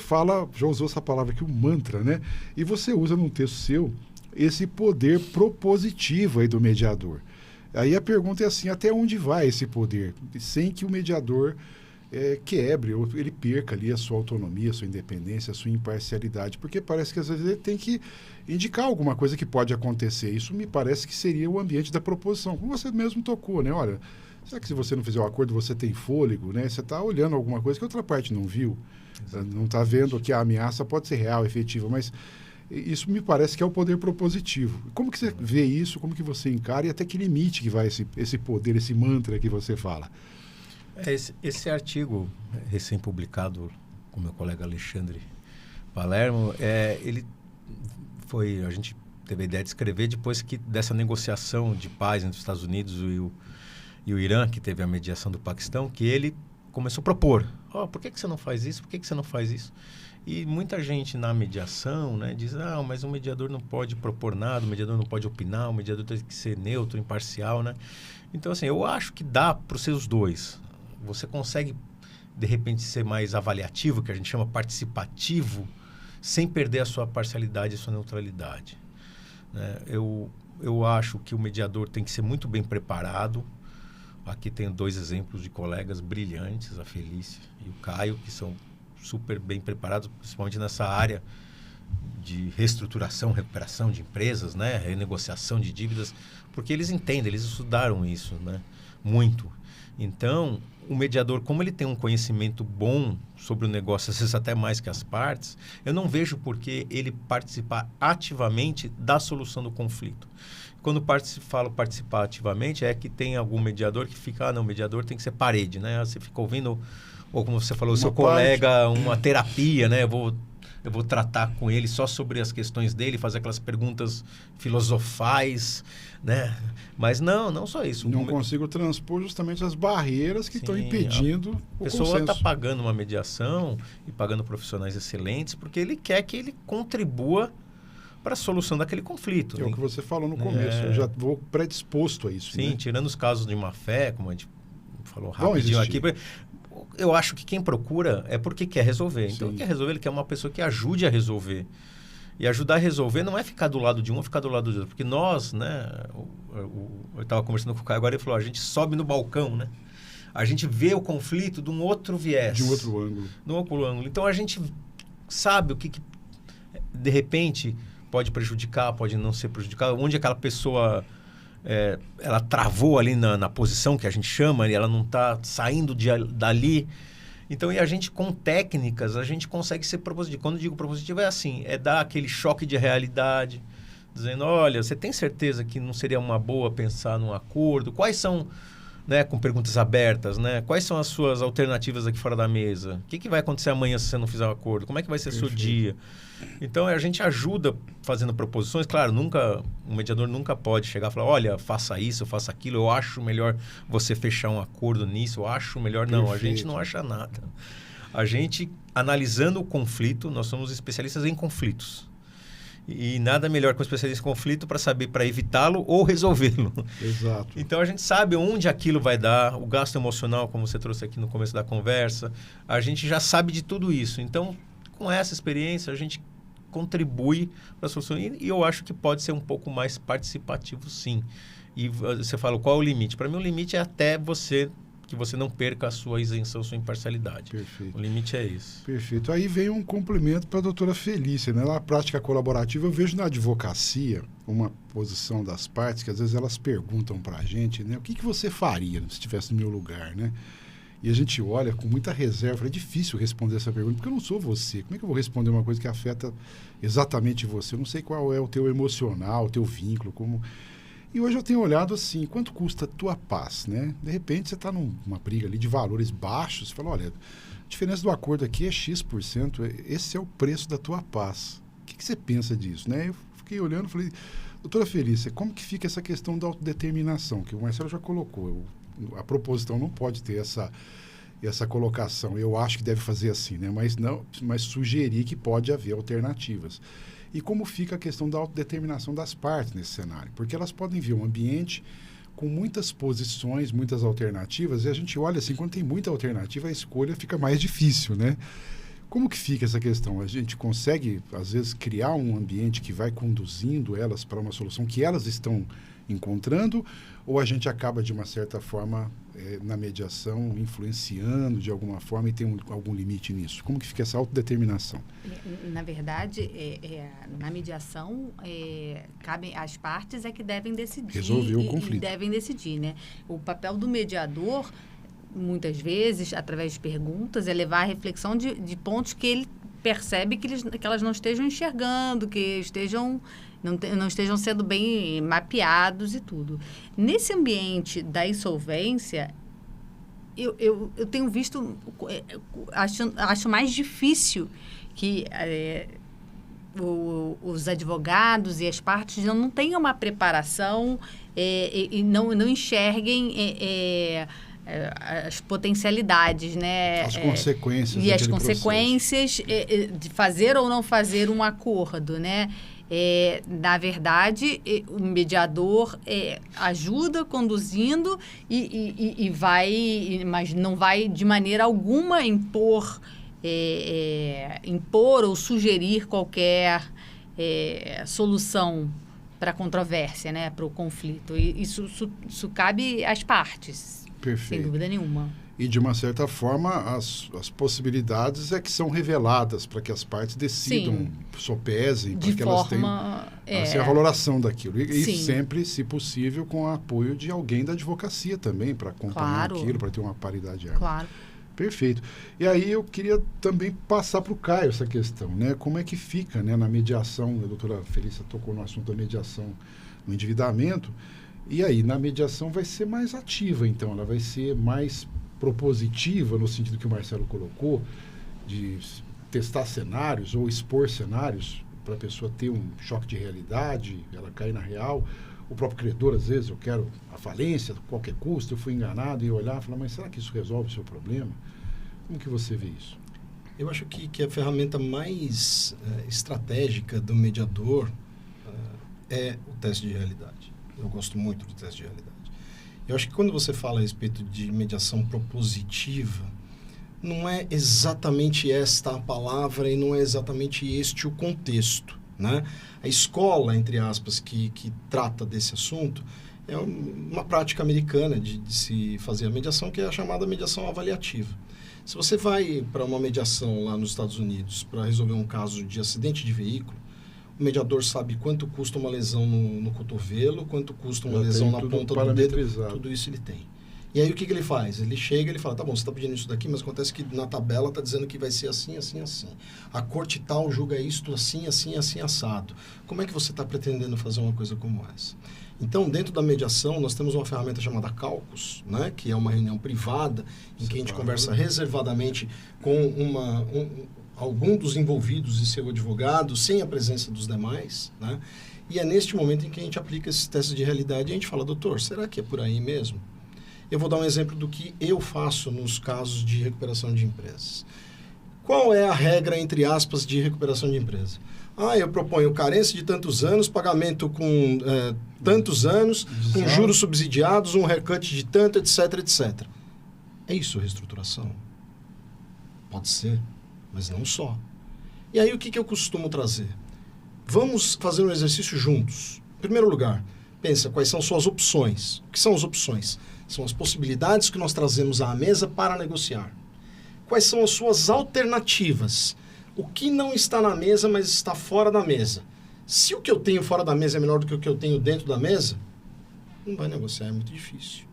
já usou essa palavra aqui, o mantra, né? E você usa num texto seu esse poder propositivo aí do mediador. Aí a pergunta é assim, até onde vai esse poder? Sem que o mediador quebre, ou ele perca ali a sua autonomia, a sua independência, a sua imparcialidade, porque parece que às vezes ele tem que indicar alguma coisa que pode acontecer. Isso me parece que seria o ambiente da proposição, como você mesmo tocou, né? Olha, será que se você não fizer o acordo você tem fôlego, né? Você está olhando alguma coisa que a outra parte não viu, não está vendo que a ameaça pode ser real, efetiva, mas isso me parece que é o poder propositivo. Como que você vê isso, como que você encara e até que limite que vai esse poder, esse mantra que você fala? Esse artigo recém-publicado com meu colega Alexandre Palermo, a gente teve a ideia de escrever depois dessa negociação de paz entre os Estados Unidos e o Irã, que teve a mediação do Paquistão, que ele começou a propor, por que você não faz isso, por que você não faz isso? E muita gente na mediação, né, diz, mas o mediador não pode propor nada, o mediador não pode opinar, o mediador tem que ser neutro, imparcial, né? Então, assim, eu acho que dá para ser os dois. Você consegue, de repente, ser mais avaliativo, que a gente chama participativo, sem perder a sua parcialidade e a sua neutralidade, né? Eu acho que o mediador tem que ser muito bem preparado. Aqui tenho 2 exemplos de colegas brilhantes, a Felícia e o Caio, que são super bem preparados, principalmente nessa área de reestruturação, recuperação de empresas, né? Renegociação de dívidas, porque eles entendem, eles estudaram isso, né? Muito. Então, o mediador, como ele tem um conhecimento bom sobre o negócio, às vezes até mais que as partes, eu não vejo por que ele participar ativamente da solução do conflito. Quando falo participar ativamente, é que tem algum mediador que fica, não, o mediador tem que ser parede, né? Você fica ouvindo, ou como você falou, o seu colega, uma terapia, né? Eu vou tratar com ele só sobre as questões dele, fazer aquelas perguntas filosofais, né? Mas não só isso. Não consigo transpor justamente as barreiras que estão impedindo o consenso. A pessoa está pagando uma mediação e pagando profissionais excelentes porque ele quer que ele contribua para a solução daquele conflito. É o que você falou no começo. Eu já vou predisposto a isso. Sim, né? Tirando os casos de má fé, como a gente falou rapidinho aqui. Eu acho que quem procura é porque quer resolver. Então, quer resolver, ele quer uma pessoa que ajude a resolver. E ajudar a resolver não é ficar do lado de um ou ficar do lado do outro. Porque nós, né? Eu estava conversando com o Caio agora e ele falou, a gente sobe no balcão, né? A gente vê o conflito de um outro viés. De um outro ângulo. De um outro ângulo. Então, a gente sabe o que de repente, pode prejudicar, pode não ser prejudicado. Onde aquela pessoa... ela travou ali na posição que a gente chama, ela não está saindo dali. Então, e a gente com técnicas, a gente consegue ser propositivo. Quando eu digo propositivo é assim, é dar aquele choque de realidade, dizendo, olha, você tem certeza que não seria uma boa pensar num acordo? Quais são, né, com perguntas abertas, né? Quais são as suas alternativas aqui fora da mesa? O que vai acontecer amanhã se você não fizer o acordo? Como é que vai ser seu dia? Então, a gente ajuda fazendo proposições. Claro, um mediador nunca pode chegar e falar, olha, faça isso, faça aquilo, eu acho melhor você fechar um acordo nisso, eu acho melhor... Não, a gente não acha nada. A gente, analisando o conflito, nós somos especialistas em conflitos. E nada melhor que um especialista em conflito para saber, para evitá-lo ou resolvê-lo. Exato. Então, a gente sabe onde aquilo vai dar, o gasto emocional, como você trouxe aqui no começo da conversa, a gente já sabe de tudo isso. Então, com essa experiência, a gente contribui para a solução. E eu acho que pode ser um pouco mais participativo, sim. E você fala, qual é o limite? Para mim, o limite é até que você não perca a sua isenção, sua imparcialidade. Perfeito. O limite é esse. Perfeito. Aí vem um complemento para a doutora Felícia, né? Na prática colaborativa, eu vejo na advocacia uma posição das partes que às vezes elas perguntam para a gente, né? O que você faria se estivesse no meu lugar, né? E a gente olha com muita reserva. É difícil responder essa pergunta, porque eu não sou você. Como é que eu vou responder uma coisa que afeta exatamente você? Eu não sei qual é o teu emocional, o teu vínculo, como... E hoje eu tenho olhado assim, quanto custa a tua paz, né? De repente você está numa briga ali de valores baixos, você fala, olha, a diferença do acordo aqui é X%, esse é o preço da tua paz. O que você pensa disso, né? Eu fiquei olhando e falei, doutora Felícia, como que fica essa questão da autodeterminação, que o Marcelo já colocou, a proposição não pode ter essa colocação. Eu acho que deve fazer assim, né? Mas sugerir que pode haver alternativas. E como fica a questão da autodeterminação das partes nesse cenário? Porque elas podem ver um ambiente com muitas posições, muitas alternativas, e a gente olha assim, quando tem muita alternativa, a escolha fica mais difícil, né? Como que fica essa questão? A gente consegue, às vezes, criar um ambiente que vai conduzindo elas para uma solução que elas estão encontrando, ou a gente acaba, de uma certa forma, na mediação, influenciando de alguma forma e tem algum limite nisso? Como que fica essa autodeterminação? Na verdade, na mediação, cabem as partes que devem decidir. Resolver o conflito. E devem decidir, né? O papel do mediador, muitas vezes, através de perguntas, é levar a reflexão de pontos que ele percebe que elas não estejam enxergando, que não estejam sendo bem mapeados e tudo. Nesse ambiente da insolvência, eu tenho visto, acho mais difícil que os advogados e as partes não tenham uma preparação e não enxerguem as potencialidades, né? As consequências. E as consequências de fazer ou não fazer um acordo, né? Na verdade, o mediador ajuda conduzindo e vai, mas não vai de maneira alguma impor ou sugerir qualquer solução para a controvérsia, né? Para o conflito. E isso cabe às partes. Perfeito. Sem dúvida nenhuma. e, de uma certa forma, as possibilidades é que são reveladas para que as partes decidam, sopesem, para que elas tenham a valoração daquilo. E sempre, se possível, com o apoio de alguém da advocacia também, para acompanhar aquilo, para ter uma paridade ampla. Claro. Perfeito. E aí eu queria também passar para o Caio essa questão, né? Como é que fica, né, na mediação? A doutora Felícia tocou no assunto da mediação no endividamento. E aí, na mediação vai ser mais ativa, então, ela vai ser mais propositiva, no sentido que o Marcelo colocou, de testar cenários ou expor cenários para a pessoa ter um choque de realidade, ela cair na real. O próprio credor, às vezes, eu quero a falência, a qualquer custo, eu fui enganado, e olhar e falar, mas será que isso resolve o seu problema? Como que você vê isso? Eu acho que a ferramenta mais estratégica do mediador é o teste de realidade. Eu gosto muito do teste de realidade. Eu acho que quando você fala a respeito de mediação propositiva, não é exatamente esta a palavra e não é exatamente este o contexto, né? A escola, entre aspas, que trata desse assunto é uma prática americana de se fazer a mediação, que é a chamada mediação avaliativa. Se você vai para uma mediação lá nos Estados Unidos para resolver um caso de acidente de veículo, o mediador sabe quanto custa uma lesão no cotovelo, quanto custa uma lesão na ponta do dedo, tudo isso ele tem. E aí o que ele faz? Ele chega e ele fala, tá bom, você está pedindo isso daqui, mas acontece que na tabela está dizendo que vai ser assim, assim, assim. A corte tal julga isto assim, assim, assim, assado. Como é que você está pretendendo fazer uma coisa como essa? Então, dentro da mediação, nós temos uma ferramenta chamada Caucus, né, que é uma reunião privada, em que a gente conversa reservadamente com algum dos envolvidos e seu advogado, sem a presença dos demais, né? E é neste momento em que a gente aplica esses testes de realidade e a gente fala, doutor, será que é por aí mesmo? Eu vou dar um exemplo do que eu faço nos casos de recuperação de empresas. Qual é a regra, entre aspas, de recuperação de empresa? Eu proponho carência de tantos anos, pagamento com tantos anos, com juros subsidiados, um haircut de tanto, etc, etc. É isso reestruturação? Pode ser, mas não só. E aí o que eu costumo trazer? Vamos fazer um exercício juntos. Em primeiro lugar, pensa quais são suas opções. O que são as opções? São as possibilidades que nós trazemos à mesa para negociar. Quais são as suas alternativas? O que não está na mesa, mas está fora da mesa? Se o que eu tenho fora da mesa é melhor do que o que eu tenho dentro da mesa, não vai negociar, é muito difícil.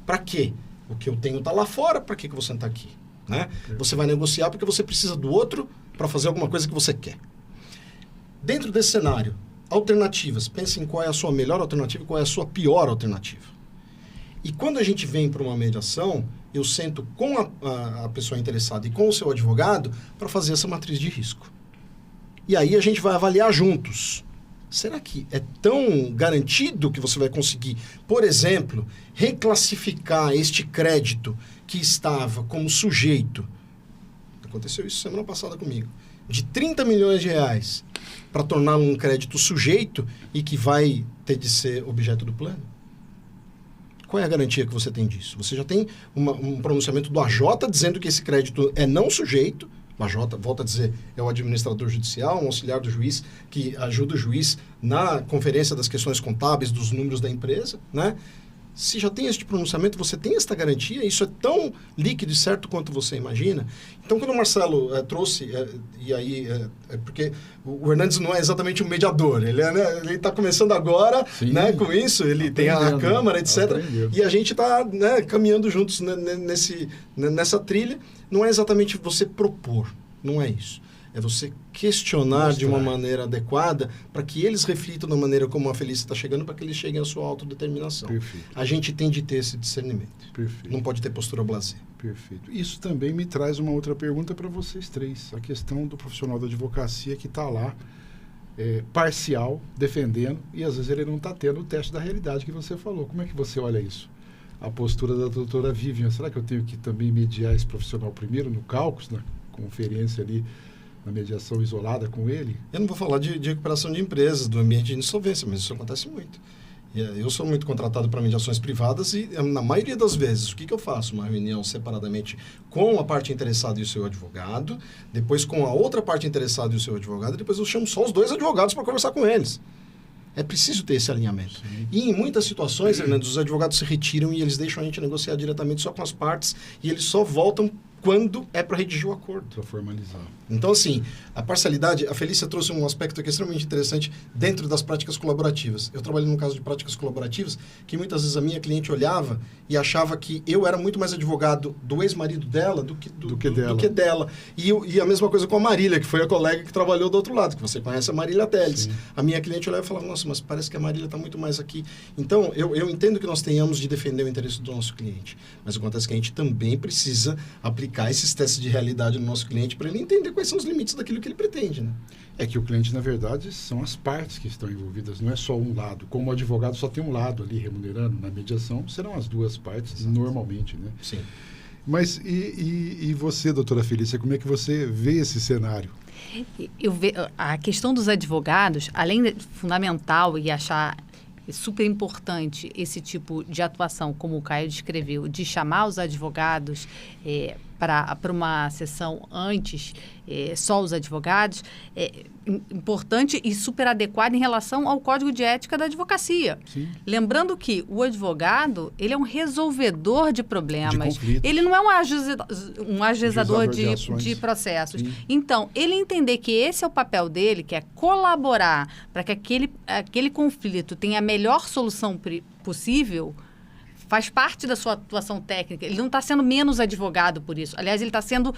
Para quê? O que eu tenho está lá fora, para que você está aqui? Né? Você vai negociar porque você precisa do outro para fazer alguma coisa que você quer. Dentro desse cenário, alternativas. Pense em qual é a sua melhor alternativa e qual é a sua pior alternativa. E quando a gente vem para uma mediação, eu sento com a pessoa interessada e com o seu advogado para fazer essa matriz de risco. E aí a gente vai avaliar juntos. Será que é tão garantido que você vai conseguir, por exemplo, reclassificar este crédito que estava como sujeito? Aconteceu isso semana passada comigo. De 30 milhões de reais para torná-lo um crédito sujeito e que vai ter de ser objeto do plano. Qual é a garantia que você tem disso? Você já tem um pronunciamento do AJ dizendo que esse crédito é não sujeito. O AJ, volta a dizer, é o administrador judicial, um auxiliar do juiz que ajuda o juiz na conferência das questões contábeis, dos números da empresa, né? Se já tem este pronunciamento, você tem esta garantia, isso é tão líquido e certo quanto você imagina. Então, quando o Marcelo trouxe, e aí, porque o Hernandes não é exatamente um mediador, ele está começando agora, né, com isso, ele tem a Câmara, etc. E a gente está, né, caminhando juntos nessa trilha. Não é exatamente você propor, não é isso. É você questionar de uma maneira adequada para que eles reflitam da maneira como a Felícia está chegando, para que eles cheguem à sua autodeterminação. Perfeito. A gente tem de ter esse discernimento. Perfeito. Não pode ter postura blasé. Perfeito. Isso também me traz uma outra pergunta para vocês três. A questão do profissional da advocacia que está lá, parcial, defendendo, e às vezes ele não está tendo o teste da realidade que você falou. Como é que você olha isso? A postura da doutora Vivian, será que eu tenho que também mediar esse profissional primeiro no Caucus, na conferência ali, na mediação isolada com ele? Eu não vou falar de recuperação de empresas, do ambiente de insolvência, mas isso acontece muito. Eu sou muito contratado para mediações privadas e, na maioria das vezes, o que eu faço? Uma reunião separadamente com a parte interessada e o seu advogado, depois com a outra parte interessada e o seu advogado, e depois eu chamo só os dois advogados para conversar com eles. É preciso ter esse alinhamento. Sim. E em muitas situações, Hernandes, os advogados se retiram e eles deixam a gente negociar diretamente só com as partes e eles só voltam quando é para redigir o acordo. Para formalizar. Então, assim, a parcialidade, a Felícia trouxe um aspecto aqui extremamente interessante dentro das práticas colaborativas. Eu trabalhei num caso de práticas colaborativas que muitas vezes a minha cliente olhava e achava que eu era muito mais advogado do ex-marido dela do que dela. E a mesma coisa com a Marília, que foi a colega que trabalhou do outro lado, que você conhece a Marília Teles. Sim. A minha cliente olhava e falava, nossa, mas parece que a Marília está muito mais aqui. Então, eu entendo que nós tenhamos de defender o interesse do nosso cliente, mas acontece que a gente também precisa aplicar esses testes de realidade no nosso cliente para ele entender quais são os limites daquilo que ele pretende, né? É que o cliente, na verdade, são as partes que estão envolvidas, não é só um lado. Como o advogado só tem um lado ali remunerando, na mediação serão as duas partes. Exato. Normalmente, né? Sim. Mas e você, doutora Felícia, como é que você vê esse cenário? Eu vejo a questão dos advogados, além de fundamental e achar super importante esse tipo de atuação, como o Caio descreveu, de chamar os advogados para uma sessão antes, só os advogados, é importante e super adequado em relação ao Código de Ética da Advocacia. Sim. Lembrando que o advogado, ele é um resolvedor de problemas. De ele não é um ajuizador de processos. Sim. Então, ele entender que esse é o papel dele, que é colaborar para que aquele conflito tenha a melhor solução possível, faz parte da sua atuação técnica. Ele não está sendo menos advogado por isso. Aliás, ele está sendo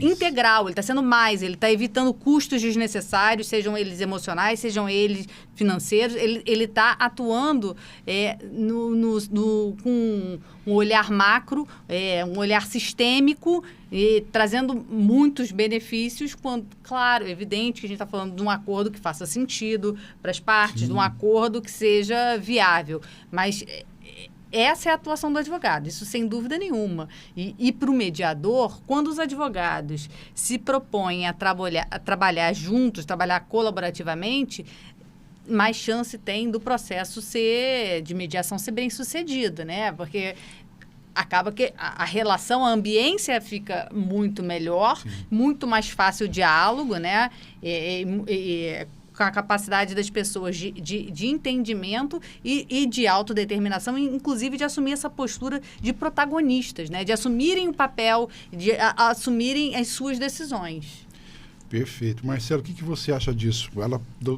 integral, ele está sendo mais. Ele está evitando custos desnecessários, sejam eles emocionais, sejam eles financeiros. Ele está atuando com um olhar macro, um olhar sistêmico, trazendo muitos benefícios, quando, claro, é evidente que a gente está falando de um acordo que faça sentido para as partes, Sim. de um acordo que seja viável. Mas essa é a atuação do advogado, isso sem dúvida nenhuma. E para o mediador, quando os advogados se propõem a trabalhar juntos, trabalhar colaborativamente, mais chance tem do processo de mediação ser bem sucedido, né? Porque acaba que a relação, a ambiência fica muito melhor, sim, muito mais fácil o diálogo, né? Com a capacidade das pessoas de entendimento e de autodeterminação, inclusive de assumir essa postura de protagonistas, né? De assumirem o papel, de assumirem as suas decisões. Perfeito. Marcelo, o que você acha disso?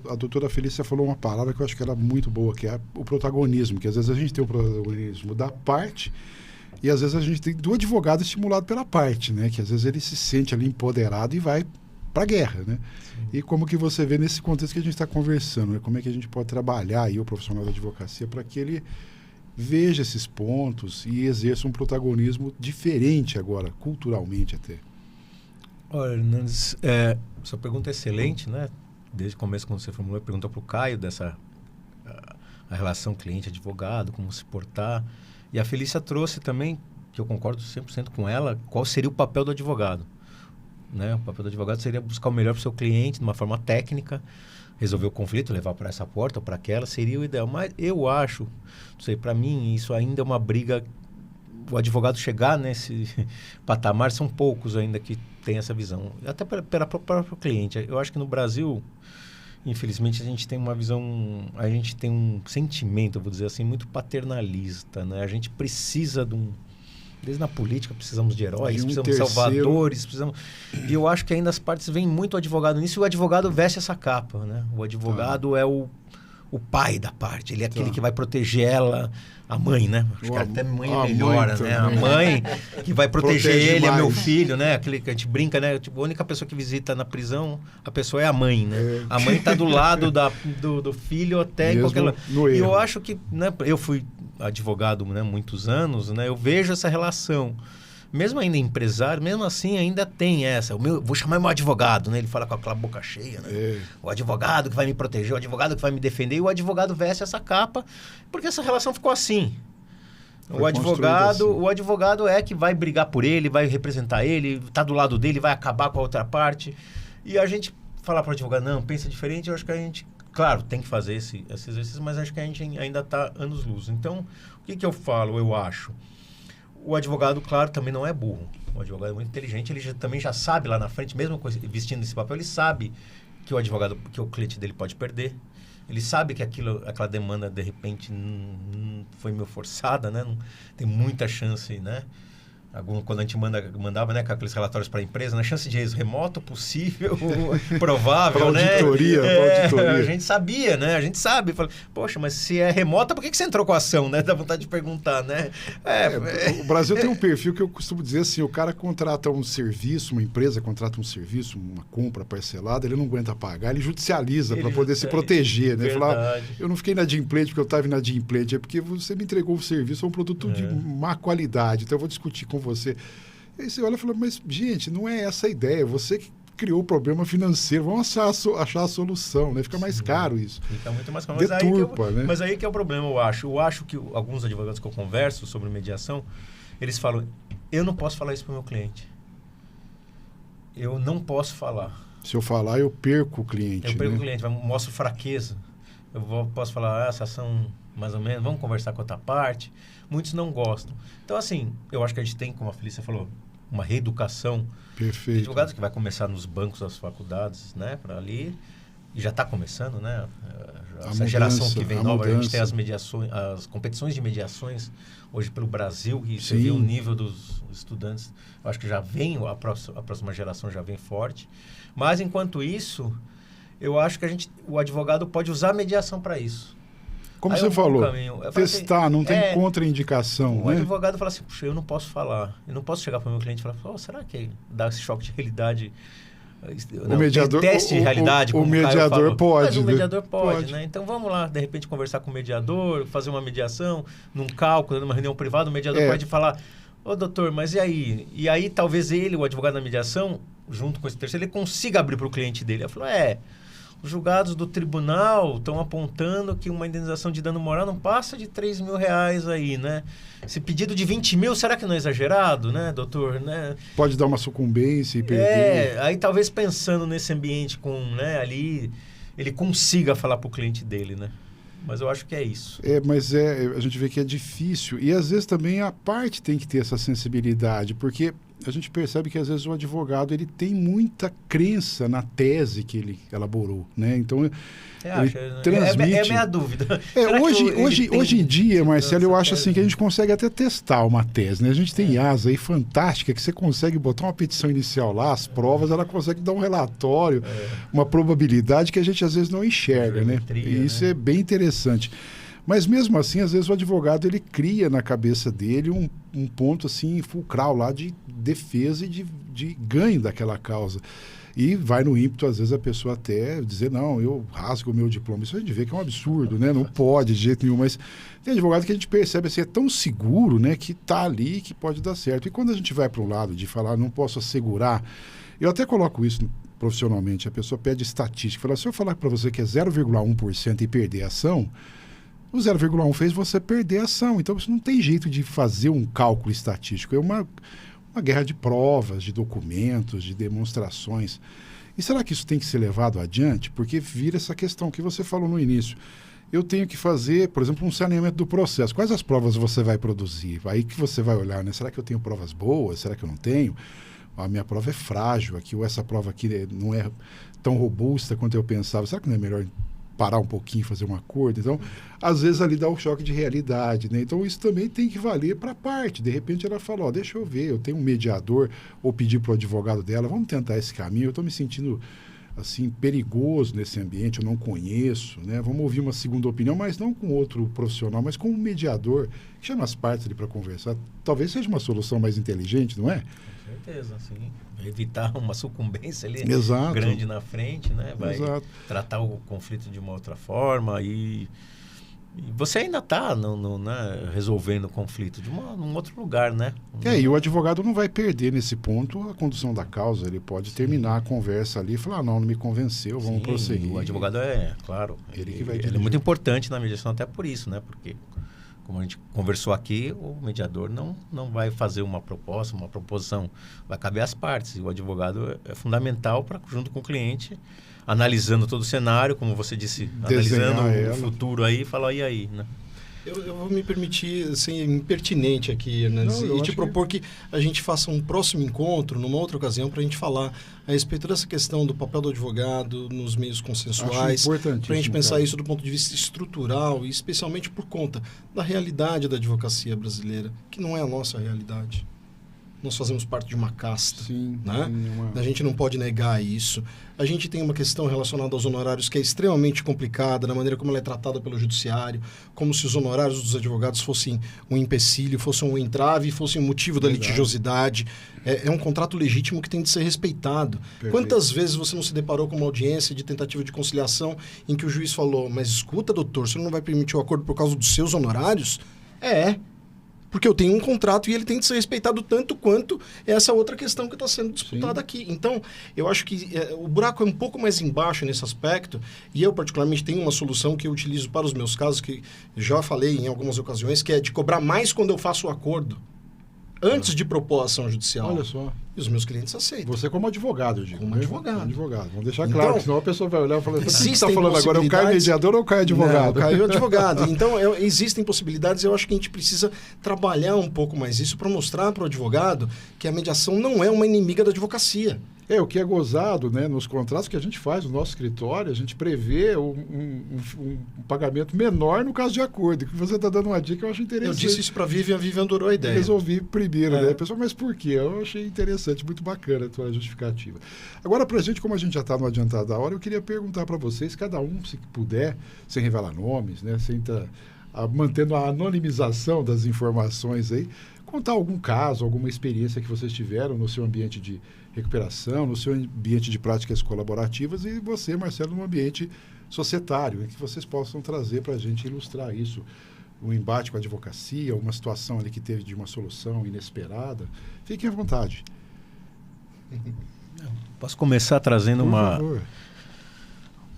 A doutora Felícia falou uma palavra que eu acho que era muito boa, que é o protagonismo, que às vezes a gente tem o protagonismo da parte e às vezes a gente tem do advogado estimulado pela parte, né? Que às vezes ele se sente ali empoderado e vai para a guerra, né? Sim. E como que você vê nesse contexto que a gente está conversando, né? Como é que a gente pode trabalhar aí o profissional da advocacia para que ele veja esses pontos e exerça um protagonismo diferente agora, culturalmente até? Olha, Hernandes, sua pergunta é excelente, né? Desde o começo, quando você formulou, perguntou para o Caio dessa a relação cliente-advogado, como se portar. E a Felícia trouxe também, que eu concordo 100% com ela, qual seria o papel do advogado. Né? O papel do advogado seria buscar o melhor para o seu cliente, de uma forma técnica, resolver o conflito, levar para essa porta ou para aquela, seria o ideal. Mas eu acho, não sei, para mim, isso ainda é uma briga. O advogado chegar nesse patamar, são poucos ainda que têm essa visão. Até para o próprio cliente. Eu acho que no Brasil, infelizmente, a gente tem uma visão, a gente tem um sentimento, eu vou dizer assim, muito paternalista. Né? A gente precisa de um... Desde na política precisamos de heróis, precisamos de salvadores, precisamos... E eu acho que ainda as partes veem muito o advogado nisso, e o advogado veste essa capa, né? O advogado é o pai da parte, ele é aquele que vai proteger ela, a mãe, né? Acho que até mãe é melhor, né? A mãe que vai proteger ele, é meu filho, né? Aquele que a gente brinca, né? Tipo, a única pessoa que visita na prisão, a pessoa é a mãe, né? A mãe está do lado do filho até em qualquer lugar. E eu acho que, né? Eu fui advogado, né, muitos anos, né? Eu vejo essa relação. Mesmo ainda empresário, mesmo assim ainda tem essa. Vou chamar meu advogado, né? Ele fala com aquela boca cheia, né? O advogado que vai me proteger, o advogado que vai me defender, e o advogado veste essa capa, porque essa relação ficou assim. O advogado é que vai brigar por ele, vai representar ele, tá do lado dele, vai acabar com a outra parte. E a gente falar para o advogado, não, pensa diferente, eu acho que a gente... Claro, tem que fazer esse exercício, mas acho que a gente ainda está anos-luz. Então, o que eu falo, eu acho? O advogado, claro, também não é burro. O advogado é muito inteligente, ele também já sabe lá na frente, mesmo vestindo esse papel, ele sabe que o cliente dele pode perder, Ele sabe que aquela demanda, de repente, não foi meio forçada, né? Não, tem muita chance, né? Quando a gente mandava, né, com aqueles relatórios para a empresa, né, chance de êxito remoto, possível, provável, pra né? auditoria. A gente sabia, né? A gente sabe. Fala, poxa, mas se é remota, por que você entrou com a ação, né? Dá vontade de perguntar, né? O Brasil tem um perfil que eu costumo dizer assim, o cara contrata um serviço, uma empresa contrata um serviço, uma compra parcelada, ele não aguenta pagar, ele judicializa para poder se proteger, né? Falar, eu não fiquei inadimplente porque eu estava inadimplente, é porque você me entregou o serviço, é um produto de má qualidade, então eu vou discutir com você. Aí você olha e fala, mas gente, não é essa a ideia, você que criou o problema financeiro, vamos achar a solução, né? Fica mais caro isso. Fica muito mais caro. Deturpa, né? Mas aí que é o problema, eu acho. Eu acho que alguns advogados que eu converso sobre mediação, eles falam, eu não posso falar isso para o meu cliente. Eu não posso falar. Se eu falar, eu perco o cliente. Eu perco o cliente, mostro fraqueza. Posso falar, essa ação mais ou menos, vamos conversar com outra parte. Muitos não gostam. Então, assim, eu acho que a gente tem, como a Felícia falou, uma reeducação Perfeito. de advogados que vai começar nos bancos das faculdades, né, para ali, e já está começando, né, essa geração que vem nova, a gente tem as mediações, as competições de mediações hoje pelo Brasil, e você vê o nível dos estudantes, eu acho que já vem, a próxima geração já vem forte, mas enquanto isso, eu acho que o advogado pode usar a mediação para isso. Como você falou, testar, assim, não tem contraindicação. O advogado fala assim, puxa, eu não posso falar. Eu não posso chegar para o meu cliente e falar, será que dá esse choque de realidade? O mediador, teste de realidade, o mediador pode. Mas o mediador pode, né? Então vamos lá, de repente, conversar com o mediador, fazer uma mediação, num cálculo, numa reunião privada, o mediador pode falar, doutor, mas e aí? E aí talvez ele, o advogado da mediação, junto com esse terceiro, ele consiga abrir para o cliente dele. Ele falou, os julgados do tribunal estão apontando que uma indenização de dano moral não passa de R$3.000 aí, né? Esse pedido de 20 mil, será que não é exagerado, né, doutor? Né? Pode dar uma sucumbência e perder. Aí talvez pensando nesse ambiente ali, ele consiga falar para o cliente dele, né? Mas eu acho que é isso. Mas a gente vê que é difícil. E às vezes também a parte tem que ter essa sensibilidade, porque a gente percebe que às vezes o advogado ele tem muita crença na tese que ele elaborou, né? Então ele transmite. É a minha dúvida. Hoje em dia, Marcelo, eu acho assim que a gente consegue até testar uma tese, né? A gente tem IAS aí fantástica que você consegue botar uma petição inicial lá, as provas, ela consegue dar um relatório, uma probabilidade que a gente às vezes não enxerga, né? E isso é bem interessante. Mas mesmo assim, às vezes o advogado ele cria na cabeça dele um ponto assim fulcral lá de defesa e de ganho daquela causa. E vai no ímpeto, às vezes, a pessoa até dizer, não, eu rasgo o meu diploma. Isso a gente vê que é um absurdo, né? Não pode de jeito nenhum, mas tem advogado que a gente percebe assim, é tão seguro, né, que está ali que pode dar certo. E quando a gente vai para um lado de falar, não posso assegurar, eu até coloco isso profissionalmente, a pessoa pede estatística, fala, se eu falar para você que é 0,1% e perder a ação, o 0,1 fez você perder a ação. Então, você não tem jeito de fazer um cálculo estatístico. É uma guerra de provas, de documentos, de demonstrações. E será que isso tem que ser levado adiante? Porque vira essa questão que você falou no início. Eu tenho que fazer, por exemplo, um saneamento do processo. Quais as provas você vai produzir? Aí que você vai olhar, né? Será que eu tenho provas boas? Será que eu não tenho? A minha prova é frágil aqui, ou essa prova aqui não é tão robusta quanto eu pensava. Será que não é melhor parar um pouquinho, fazer um acordo? Então, às vezes ali dá um choque de realidade, né? Então, isso também tem que valer para a parte. De repente, ela fala, deixa eu ver, eu tenho um mediador, ou pedir para o advogado dela, vamos tentar esse caminho, eu estou me sentindo, assim, perigoso nesse ambiente, eu não conheço, né? Vamos ouvir uma segunda opinião, mas não com outro profissional, mas com um mediador, que chama as partes ali para conversar. Talvez seja uma solução mais inteligente, não é? Com certeza, sim. Evitar uma sucumbência ali grande na frente, né? Vai tratar o conflito de uma outra forma e você ainda está resolvendo o conflito de um outro lugar, né? E o advogado não vai perder nesse ponto a condução da causa. Ele pode terminar a conversa ali e falar, não me convenceu, vamos prosseguir. O advogado claro, ele é muito importante na mediação até por isso, né? Porque, como a gente conversou aqui, o mediador não vai fazer uma proposta, uma proposição. Vai caber às partes. E o advogado é fundamental para, junto com o cliente, analisando todo o cenário, como você disse, analisando o futuro aí, falar, e aí, né? Eu vou me permitir ser impertinente aqui, Hernandes, Não, eu e te acho propor que a gente faça um próximo encontro, numa outra ocasião, para a gente falar a respeito dessa questão do papel do advogado nos meios consensuais, para a gente pensar isso do ponto de vista estrutural e especialmente por conta da realidade da advocacia brasileira, que não é a nossa realidade. Nós fazemos parte de uma casta, Sim, né? sim, A gente não pode negar isso. A gente tem uma questão relacionada aos honorários que é extremamente complicada, na maneira como ela é tratada pelo judiciário, como se os honorários dos advogados fossem um empecilho, fossem um entrave, fossem um motivo da litigiosidade. É um contrato legítimo que tem de ser respeitado. Perfeito. Quantas vezes você não se deparou com uma audiência de tentativa de conciliação em que o juiz falou, mas escuta, doutor, você não vai permitir o acordo por causa dos seus honorários? Porque eu tenho um contrato e ele tem de ser respeitado tanto quanto essa outra questão que está sendo disputada aqui. Então, eu acho que o buraco é um pouco mais embaixo nesse aspecto, e eu particularmente tenho uma solução que eu utilizo para os meus casos, que já falei em algumas ocasiões, que é de cobrar mais quando eu faço o acordo, antes de propor a ação judicial. Olha só. E os meus clientes aceitam. Você como advogado, eu digo. Como né? advogado. Advogado. Vamos deixar claro, Então, senão a pessoa vai olhar e falar, o que você está existem falando agora? Eu caio mediador ou eu caio advogado? Não, caiu advogado. Então, existem possibilidades. Eu acho que a gente precisa trabalhar um pouco mais isso para mostrar para o advogado que a mediação não é uma inimiga da advocacia. O que é gozado, né, nos contratos que a gente faz no nosso escritório, a gente prevê um pagamento menor no caso de acordo. Que você está dando uma dica, eu acho interessante. Eu disse isso para a Vivian adorou a ideia. Resolvi primeiro, né? Pessoal, mas por quê? Eu achei interessante, muito bacana a tua justificativa. Agora, para a gente, como a gente já está no adiantado da hora, eu queria perguntar para vocês, cada um, se puder, sem revelar nomes, né, sem mantendo a anonimização das informações aí, contar algum caso, alguma experiência que vocês tiveram no seu ambiente de recuperação, no seu ambiente de práticas colaborativas e você, Marcelo, no ambiente societário, que vocês possam trazer para a gente ilustrar isso, um embate com a advocacia, uma situação ali que teve de uma solução inesperada. Fiquem à vontade. Posso começar trazendo Por favor.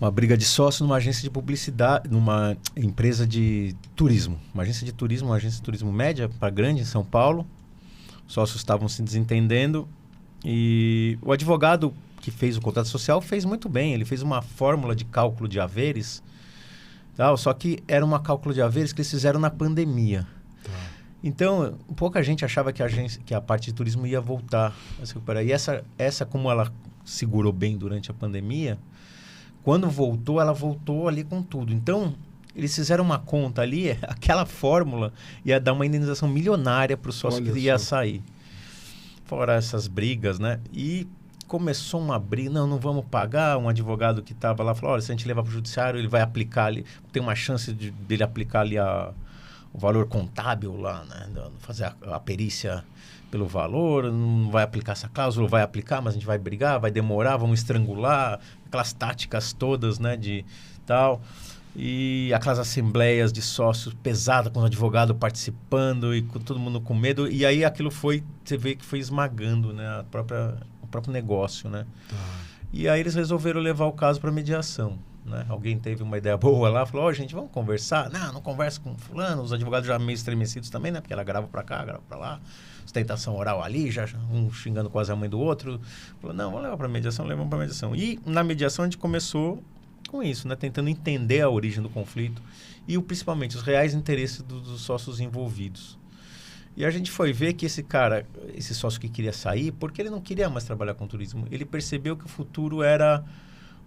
uma briga de sócio numa agência de publicidade, numa empresa de turismo. Uma agência de turismo média para grande em São Paulo. Os sócios estavam se desentendendo e o advogado que fez o contrato social fez muito bem. Ele fez uma fórmula de cálculo de haveres, tal, só que era uma cálculo de haveres que eles fizeram na pandemia. Tá. Então, pouca gente achava que a parte de turismo ia voltar a se recuperar. E essa, como ela segurou bem durante a pandemia, quando voltou, ela voltou ali com tudo. Então, eles fizeram uma conta ali, aquela fórmula ia dar uma indenização milionária para o sócio que ia sair. Fora essas brigas, né? E começou uma briga, não vamos pagar. Um advogado que estava lá falou, olha, se a gente levar para o judiciário, ele vai aplicar ali, tem uma chance dele aplicar ali o valor contábil lá, né? Fazer a perícia pelo valor, não vai aplicar essa cláusula, vai aplicar, mas a gente vai brigar, vai demorar, vamos estrangular, aquelas táticas todas, né, de tal. E aquelas assembleias de sócios pesadas, com o advogado participando e com todo mundo com medo. E aí aquilo você vê que foi esmagando, né, o próprio negócio, né? Tá. E aí eles resolveram levar o caso para mediação, né? Alguém teve uma ideia boa lá, falou, gente, vamos conversar? Não conversa com fulano. Os advogados já meio estremecidos também, né? Porque ela grava para cá, grava para lá. Ostentação oral ali, já um xingando quase a mãe do outro. Falou, não, vamos levar para mediação, levamos para mediação. E na mediação a gente começou com isso, né? Tentando entender a origem do conflito e principalmente os reais interesses dos sócios envolvidos. E a gente foi ver que esse sócio que queria sair, porque ele não queria mais trabalhar com turismo, ele percebeu que o futuro era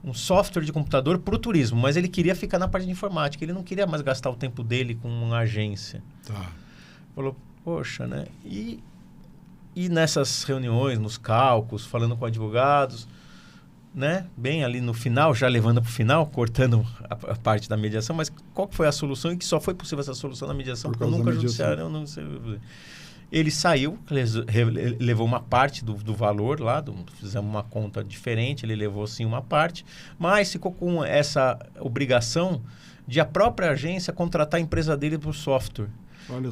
um software de computador para o turismo, mas ele queria ficar na parte de informática, ele não queria mais gastar o tempo dele com uma agência. Tá. Falou, poxa, né? E nessas reuniões, nos cálculos, falando com advogados, né? Bem ali no final, já levando para o final, cortando a parte da mediação, mas qual que foi a solução? E que só foi possível essa solução na mediação, porque nunca judiciário não sei. Ele saiu, levou uma parte do valor lá, fizemos uma conta diferente, ele levou sim uma parte, mas ficou com essa obrigação de a própria agência contratar a empresa dele para o software.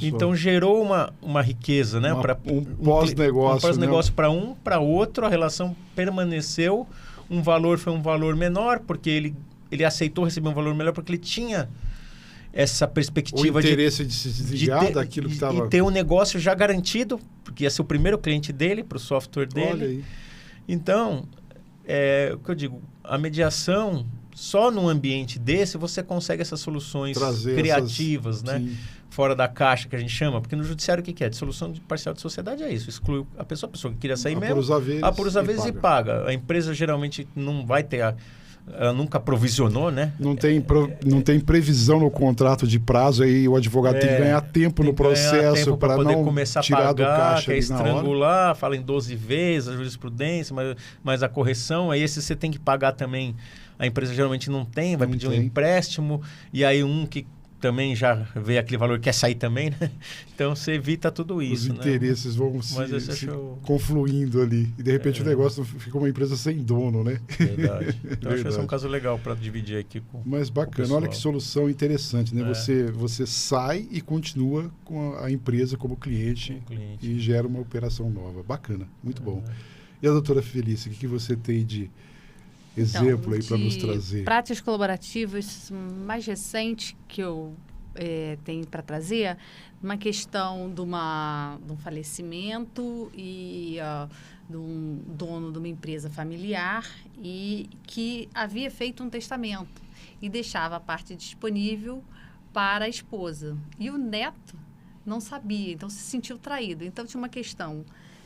Então gerou uma riqueza, né? Um pós-negócio. Um pós-negócio para outro, a relação permaneceu. Um valor foi um valor menor, porque ele aceitou receber um valor melhor, porque ele tinha essa perspectiva o interesse de se desligar daquilo que estava... E ter um negócio já garantido, porque ia ser o primeiro cliente dele, para o software dele. Olha aí. Então, o que eu digo, a mediação, só num ambiente desse, você consegue essas soluções criativas, né? Sim. fora da caixa, que a gente chama, porque no judiciário o que é? Dissolução parcial de sociedade é isso, exclui a pessoa que queria sair mesmo, apura os haveres e paga. A empresa geralmente não vai ter ela nunca provisionou, né? Não tem previsão no contrato de prazo, aí o advogado tem que ganhar tempo no processo para não começar tirar a pagar, do caixa quer estrangular, fala em 12 vezes a jurisprudência, mas a correção, aí esse você tem que pagar também. A empresa geralmente não tem, vai pedir um empréstimo, e aí que também já vê aquele valor, quer sair também, né? Então você evita tudo isso. Os interesses vão se confluindo ali. E de repente o negócio fica uma empresa sem dono, né? Verdade. Então acho que esse é um caso legal para dividir aqui com Mas bacana, olha que solução interessante, né? Você sai e continua com a empresa como cliente e gera uma operação nova. Bacana, muito bom. E a doutora Felícia, o que você tem de exemplo aí para nos trazer? Práticas colaborativas mais recente que eu tenho para trazer, uma questão de um falecimento e de um dono de uma empresa familiar e que havia feito um testamento e deixava a parte disponível para a esposa. E o neto não sabia, então se sentiu traído. Então tinha uma questão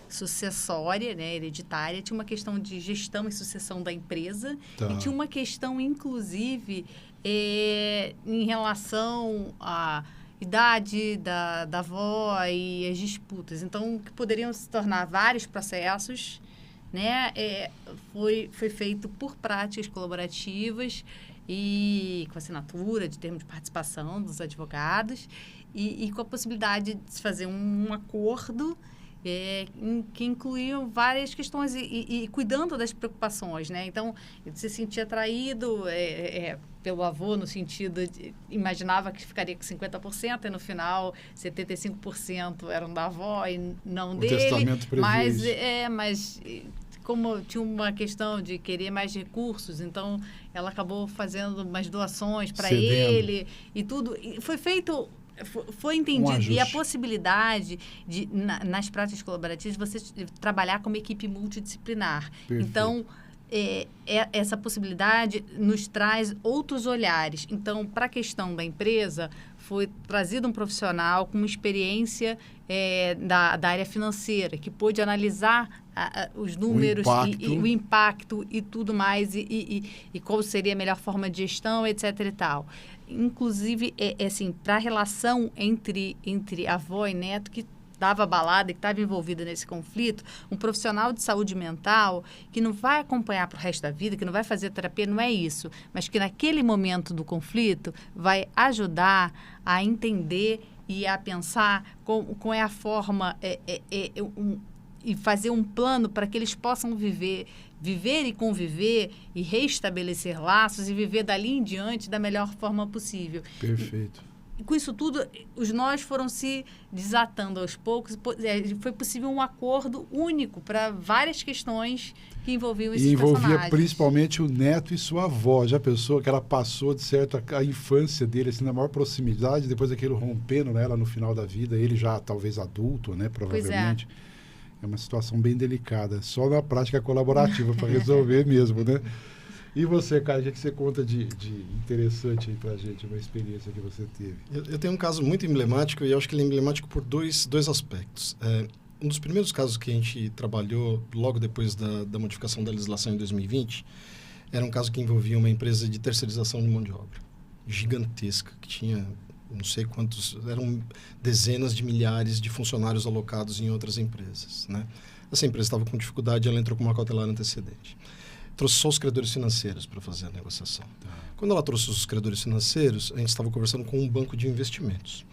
sucessória, né, hereditária, tinha uma questão de gestão e sucessão da empresa e tinha uma questão, inclusive, em relação à idade da avó e as disputas. Então, que poderiam se tornar vários processos, né, foi feito por práticas colaborativas e com assinatura de termo de participação dos advogados e com a possibilidade de se fazer um acordo que incluíam várias questões e cuidando das preocupações, né? Então, ele se sentia atraído pelo avô no sentido de imaginava que ficaria com 50% e no final 75% eram da avó e não dele. Testamento previa mas como tinha uma questão de querer mais recursos, então ela acabou fazendo umas doações para ele e tudo. E foi feito... Foi entendido e a possibilidade de, nas práticas colaborativas, você trabalhar como equipe multidisciplinar. Perfeito. Então, essa possibilidade nos traz outros olhares. Então, para a questão da empresa, foi trazido um profissional com uma experiência da área financeira, que pôde analisar os números o impacto e tudo mais, e qual seria a melhor forma de gestão, etc. e tal. Inclusive, assim, para a relação entre avó e neto, que estava abalada e que estava envolvida nesse conflito, um profissional de saúde mental que não vai acompanhar para o resto da vida, que não vai fazer terapia, não é isso, mas que naquele momento do conflito vai ajudar a entender e a pensar qual é a forma e fazer um plano para que eles possam viver e conviver e restabelecer laços e viver dali em diante da melhor forma possível. Perfeito. E com isso tudo, os nós foram se desatando aos poucos. Foi possível um acordo único para várias questões que envolviam esses personagens. E envolvia principalmente o neto e sua avó. Já pensou que ela passou, de certo, a infância dele assim, na maior proximidade, depois daquilo rompendo, né, ela no final da vida, ele já talvez adulto, né, provavelmente. Pois é uma situação bem delicada. Só na prática colaborativa para resolver mesmo, né? E você, Caio, o que você conta de interessante aí pra gente, uma experiência que você teve? Eu tenho um caso muito emblemático, e eu acho que ele é emblemático por dois aspectos. Um dos primeiros casos que a gente trabalhou logo depois da modificação da legislação em 2020, era um caso que envolvia uma empresa de terceirização de mão de obra, gigantesca, que tinha, não sei quantos, eram dezenas de milhares de funcionários alocados em outras empresas, né? Essa empresa estava com dificuldade, ela entrou com uma cautelar antecedente. Trouxe só os credores financeiros para fazer a negociação. Quando ela trouxe os credores financeiros, a gente estava conversando com um banco de investimentos.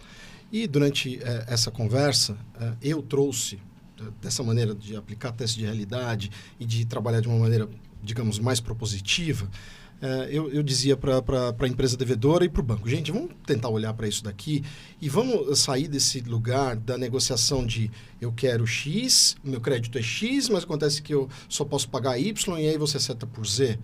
E durante essa conversa, eu trouxe, dessa maneira de aplicar teste de realidade e de trabalhar de uma maneira, digamos, mais propositiva, eu dizia para a empresa devedora e para o banco, gente, vamos tentar olhar para isso daqui e vamos sair desse lugar da negociação de eu quero X, meu crédito é X, mas acontece que eu só posso pagar Y e aí você acerta por Z.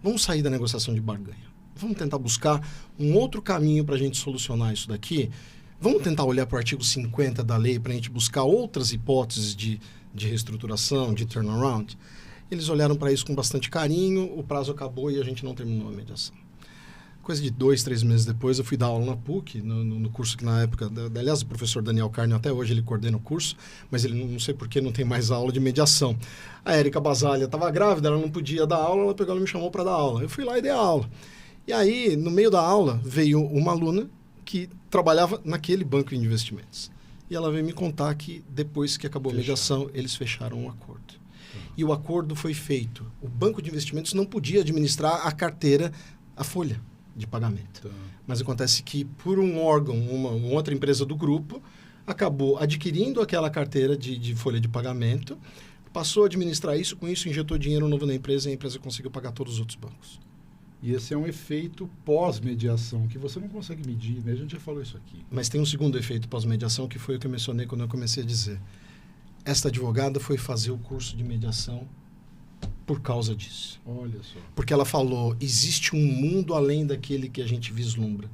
Vamos sair da negociação de barganha. Vamos tentar buscar um outro caminho para a gente solucionar isso daqui. Vamos tentar olhar para o artigo 50 da lei para a gente buscar outras hipóteses de reestruturação, de turnaround. Eles olharam para isso com bastante carinho, o prazo acabou e a gente não terminou a mediação. Coisa de 2, 3 meses depois, eu fui dar aula na PUC, no curso que na época... Aliás, o professor Daniel Carne, até hoje, ele coordena o curso, mas ele não sei por que não tem mais aula de mediação. A Érica Basalha estava grávida, ela não podia dar aula, ela pegou e me chamou para dar aula. Eu fui lá e dei a aula. E aí, no meio da aula, veio uma aluna que trabalhava naquele banco de investimentos. E ela veio me contar que depois que acabou a mediação, eles fecharam um acordo. E o acordo foi feito. O banco de investimentos não podia administrar a carteira, a folha de pagamento. Mas acontece que, por um órgão, uma outra empresa do grupo, acabou adquirindo aquela carteira de folha de pagamento, passou a administrar isso, com isso injetou dinheiro novo na empresa e a empresa conseguiu pagar todos os outros bancos. E esse é um efeito pós-mediação, que você não consegue medir, né? A gente já falou isso aqui. Mas tem um segundo efeito pós-mediação, que foi o que eu mencionei quando eu comecei a dizer. Esta advogada foi fazer o curso de mediação por causa disso. Olha só. Porque ela falou, existe um mundo além daquele que a gente vislumbra.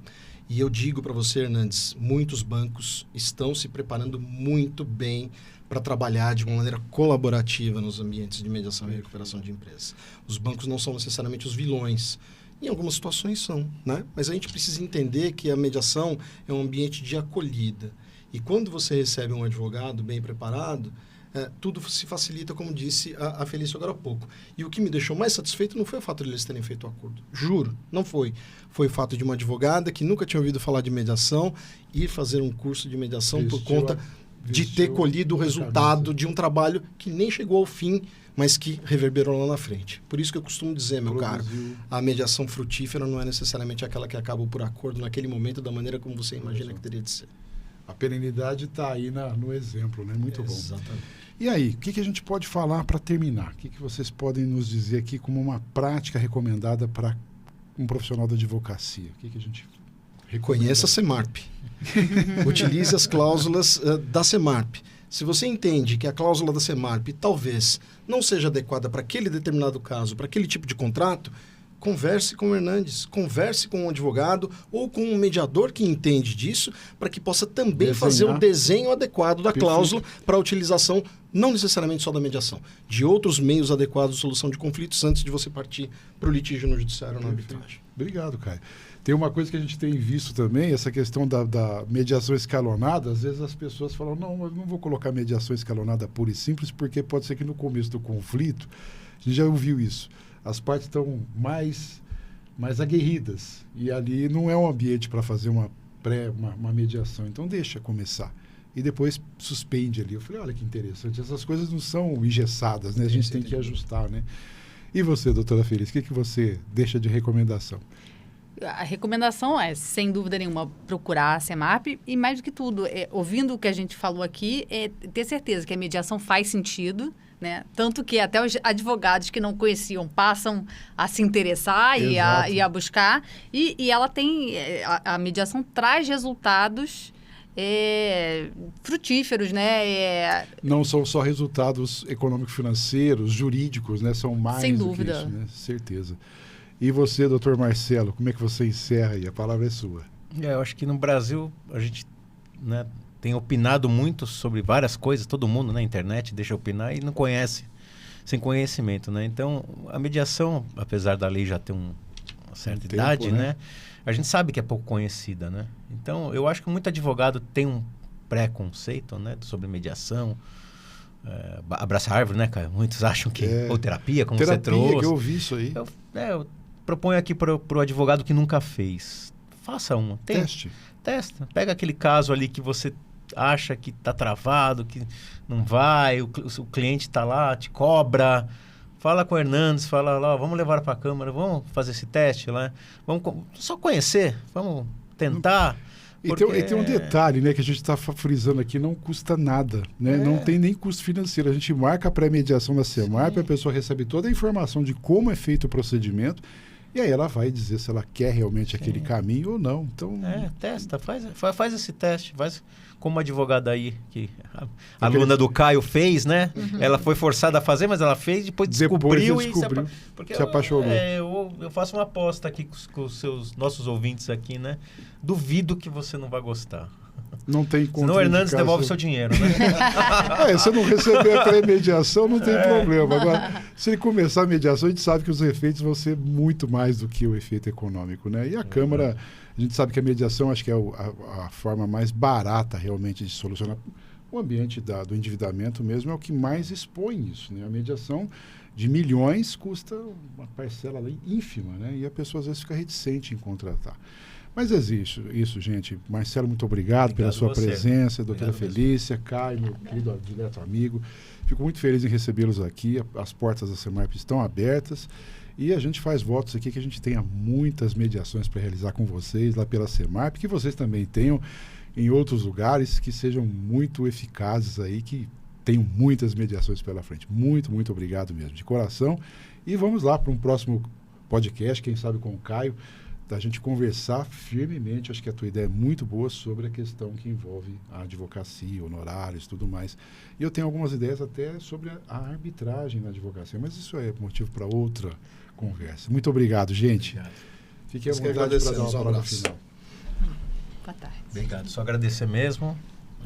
E eu digo para você, Hernandes, muitos bancos estão se preparando muito bem para trabalhar de uma maneira colaborativa nos ambientes de mediação e recuperação de empresas. Os bancos não são necessariamente os vilões. Em algumas situações são, né? Mas a gente precisa entender que a mediação é um ambiente de acolhida. E quando você recebe um advogado bem preparado, tudo se facilita, como disse a Felício agora há pouco. E o que me deixou mais satisfeito não foi o fato de eles terem feito o acordo. Juro, não foi. Foi o fato de uma advogada que nunca tinha ouvido falar de mediação ir fazer um curso de mediação por conta de ter colhido o resultado de um trabalho que nem chegou ao fim, mas que reverberou lá na frente. Por isso que eu costumo dizer, meu caro, a mediação frutífera não é necessariamente aquela que acaba por acordo naquele momento da maneira como você imagina que teria de ser. A perenidade está aí no exemplo, né? Muito bom. Exatamente. E aí, o que a gente pode falar para terminar? O que vocês podem nos dizer aqui como uma prática recomendada para um profissional da advocacia? O que a gente recomenda? Conheça a Semarp. Utilize as cláusulas da Semarp. Se você entende que a cláusula da Semarp talvez não seja adequada para aquele determinado caso, para aquele tipo de contrato, converse com o Hernandes, converse com um advogado ou com um mediador que entende disso, para que possa também fazer o desenho adequado da cláusula para a utilização, não necessariamente só da mediação, de outros meios adequados de solução de conflitos antes de você partir para o litígio no judiciário ou na arbitragem. Obrigado, Caio. Tem uma coisa que a gente tem visto também, essa questão da mediação escalonada. Às vezes as pessoas falam, não, eu não vou colocar mediação escalonada pura e simples, porque pode ser que no começo do conflito, a gente já ouviu isso, as partes estão mais aguerridas e ali não é um ambiente para fazer uma mediação, então deixa começar e depois suspende ali. Eu falei, olha que interessante, essas coisas não são engessadas, né? A gente tem que ajustar, né? E você, doutora Feliz, o que você deixa de recomendação? A recomendação é, sem dúvida nenhuma, procurar a Semarp e, mais do que tudo, ouvindo o que a gente falou aqui, ter certeza que a mediação faz sentido, né? Tanto que até os advogados que não conheciam passam a se interessar e a buscar. E ela tem... A mediação traz resultados frutíferos, né? Não são só resultados econômico-financeiros, jurídicos, né? São mais sem do dúvida. que isso, né? Certeza. E você, doutor Marcelo, como é que você encerra aí? A palavra é sua. Eu acho que no Brasil a gente, né, tem opinado muito sobre várias coisas, todo mundo na internet deixa opinar e não conhece, sem conhecimento, né? Então, a mediação, apesar da lei já ter uma certa idade, né? A gente sabe que é pouco conhecida, né? Então, eu acho que muito advogado tem um preconceito, né, sobre mediação. Abraça a árvore, né, Caio? Muitos acham que... Ou terapia, como você trouxe. Que eu ouvi isso aí. Eu proponho aqui para o advogado que nunca fez. Faça uma. Testa. Pega aquele caso ali que você acha que está travado, que não vai, o cliente está lá, te cobra. Fala com o Hernandes, fala lá, vamos levar para a Câmara, vamos fazer esse teste lá. Vamos só conhecer, vamos tentar. E tem um detalhe, né, que a gente está frisando aqui, não custa nada, né? Não tem nem custo financeiro. A gente marca a pré-mediação na Semarp, a pessoa recebe toda a informação de como é feito o procedimento e aí ela vai dizer se ela quer realmente aquele caminho ou não. Então, testa, faz esse teste, faz como uma advogada aí, que a aluna do Caio fez, né? Uhum. Ela foi forçada a fazer, mas ela fez, depois descobriu porque se apaixonou. Eu faço uma aposta aqui com os nossos ouvintes aqui, né? Duvido que você não vai gostar. Não tem Senão o contraindicação. Hernandes devolve seu dinheiro, né? Se não receber a pré-mediação, não tem problema. Agora, se ele começar a mediação, a gente sabe que os efeitos vão ser muito mais do que o efeito econômico, né? E a Câmara, a gente sabe que a mediação, acho que é a forma mais barata realmente de solucionar. O ambiente do endividamento mesmo é o que mais expõe isso, né? A mediação de milhões custa uma parcela ali ínfima, né? E a pessoa às vezes fica reticente em contratar. Mas existe isso, gente. Marcelo, muito obrigado pela sua presença. Doutora Felícia, Caio, meu querido direto amigo. Fico muito feliz em recebê-los aqui. As portas da Semarp estão abertas. E a gente faz votos aqui que a gente tenha muitas mediações para realizar com vocês lá pela Semarp, que vocês também tenham em outros lugares, que sejam muito eficazes aí, que tenham muitas mediações pela frente. Muito, muito obrigado mesmo, de coração. E vamos lá para um próximo podcast, quem sabe com o Caio, da gente conversar firmemente. Acho que a tua ideia é muito boa sobre a questão que envolve a advocacia, honorários e tudo mais. E eu tenho algumas ideias até sobre a arbitragem na advocacia, mas isso é motivo para outra conversa. Muito obrigado, gente. Obrigado. Fique à vontade para dar uma palavra final. Boa tarde. Obrigado. Só agradecer mesmo.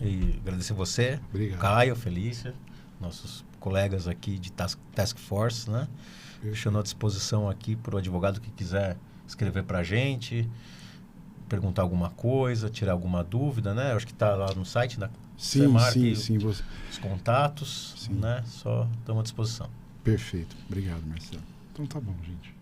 E agradecer você, Obrigado. Caio, Felícia, nossos colegas aqui de Task Force, né? Deixando à disposição aqui para o advogado que quiser escrever para a gente, perguntar alguma coisa, tirar alguma dúvida, né? Eu acho que está lá no site da Semarp, sim. os contatos, né? Só estamos à disposição. Perfeito. Obrigado, Marcelo. Então tá bom, gente.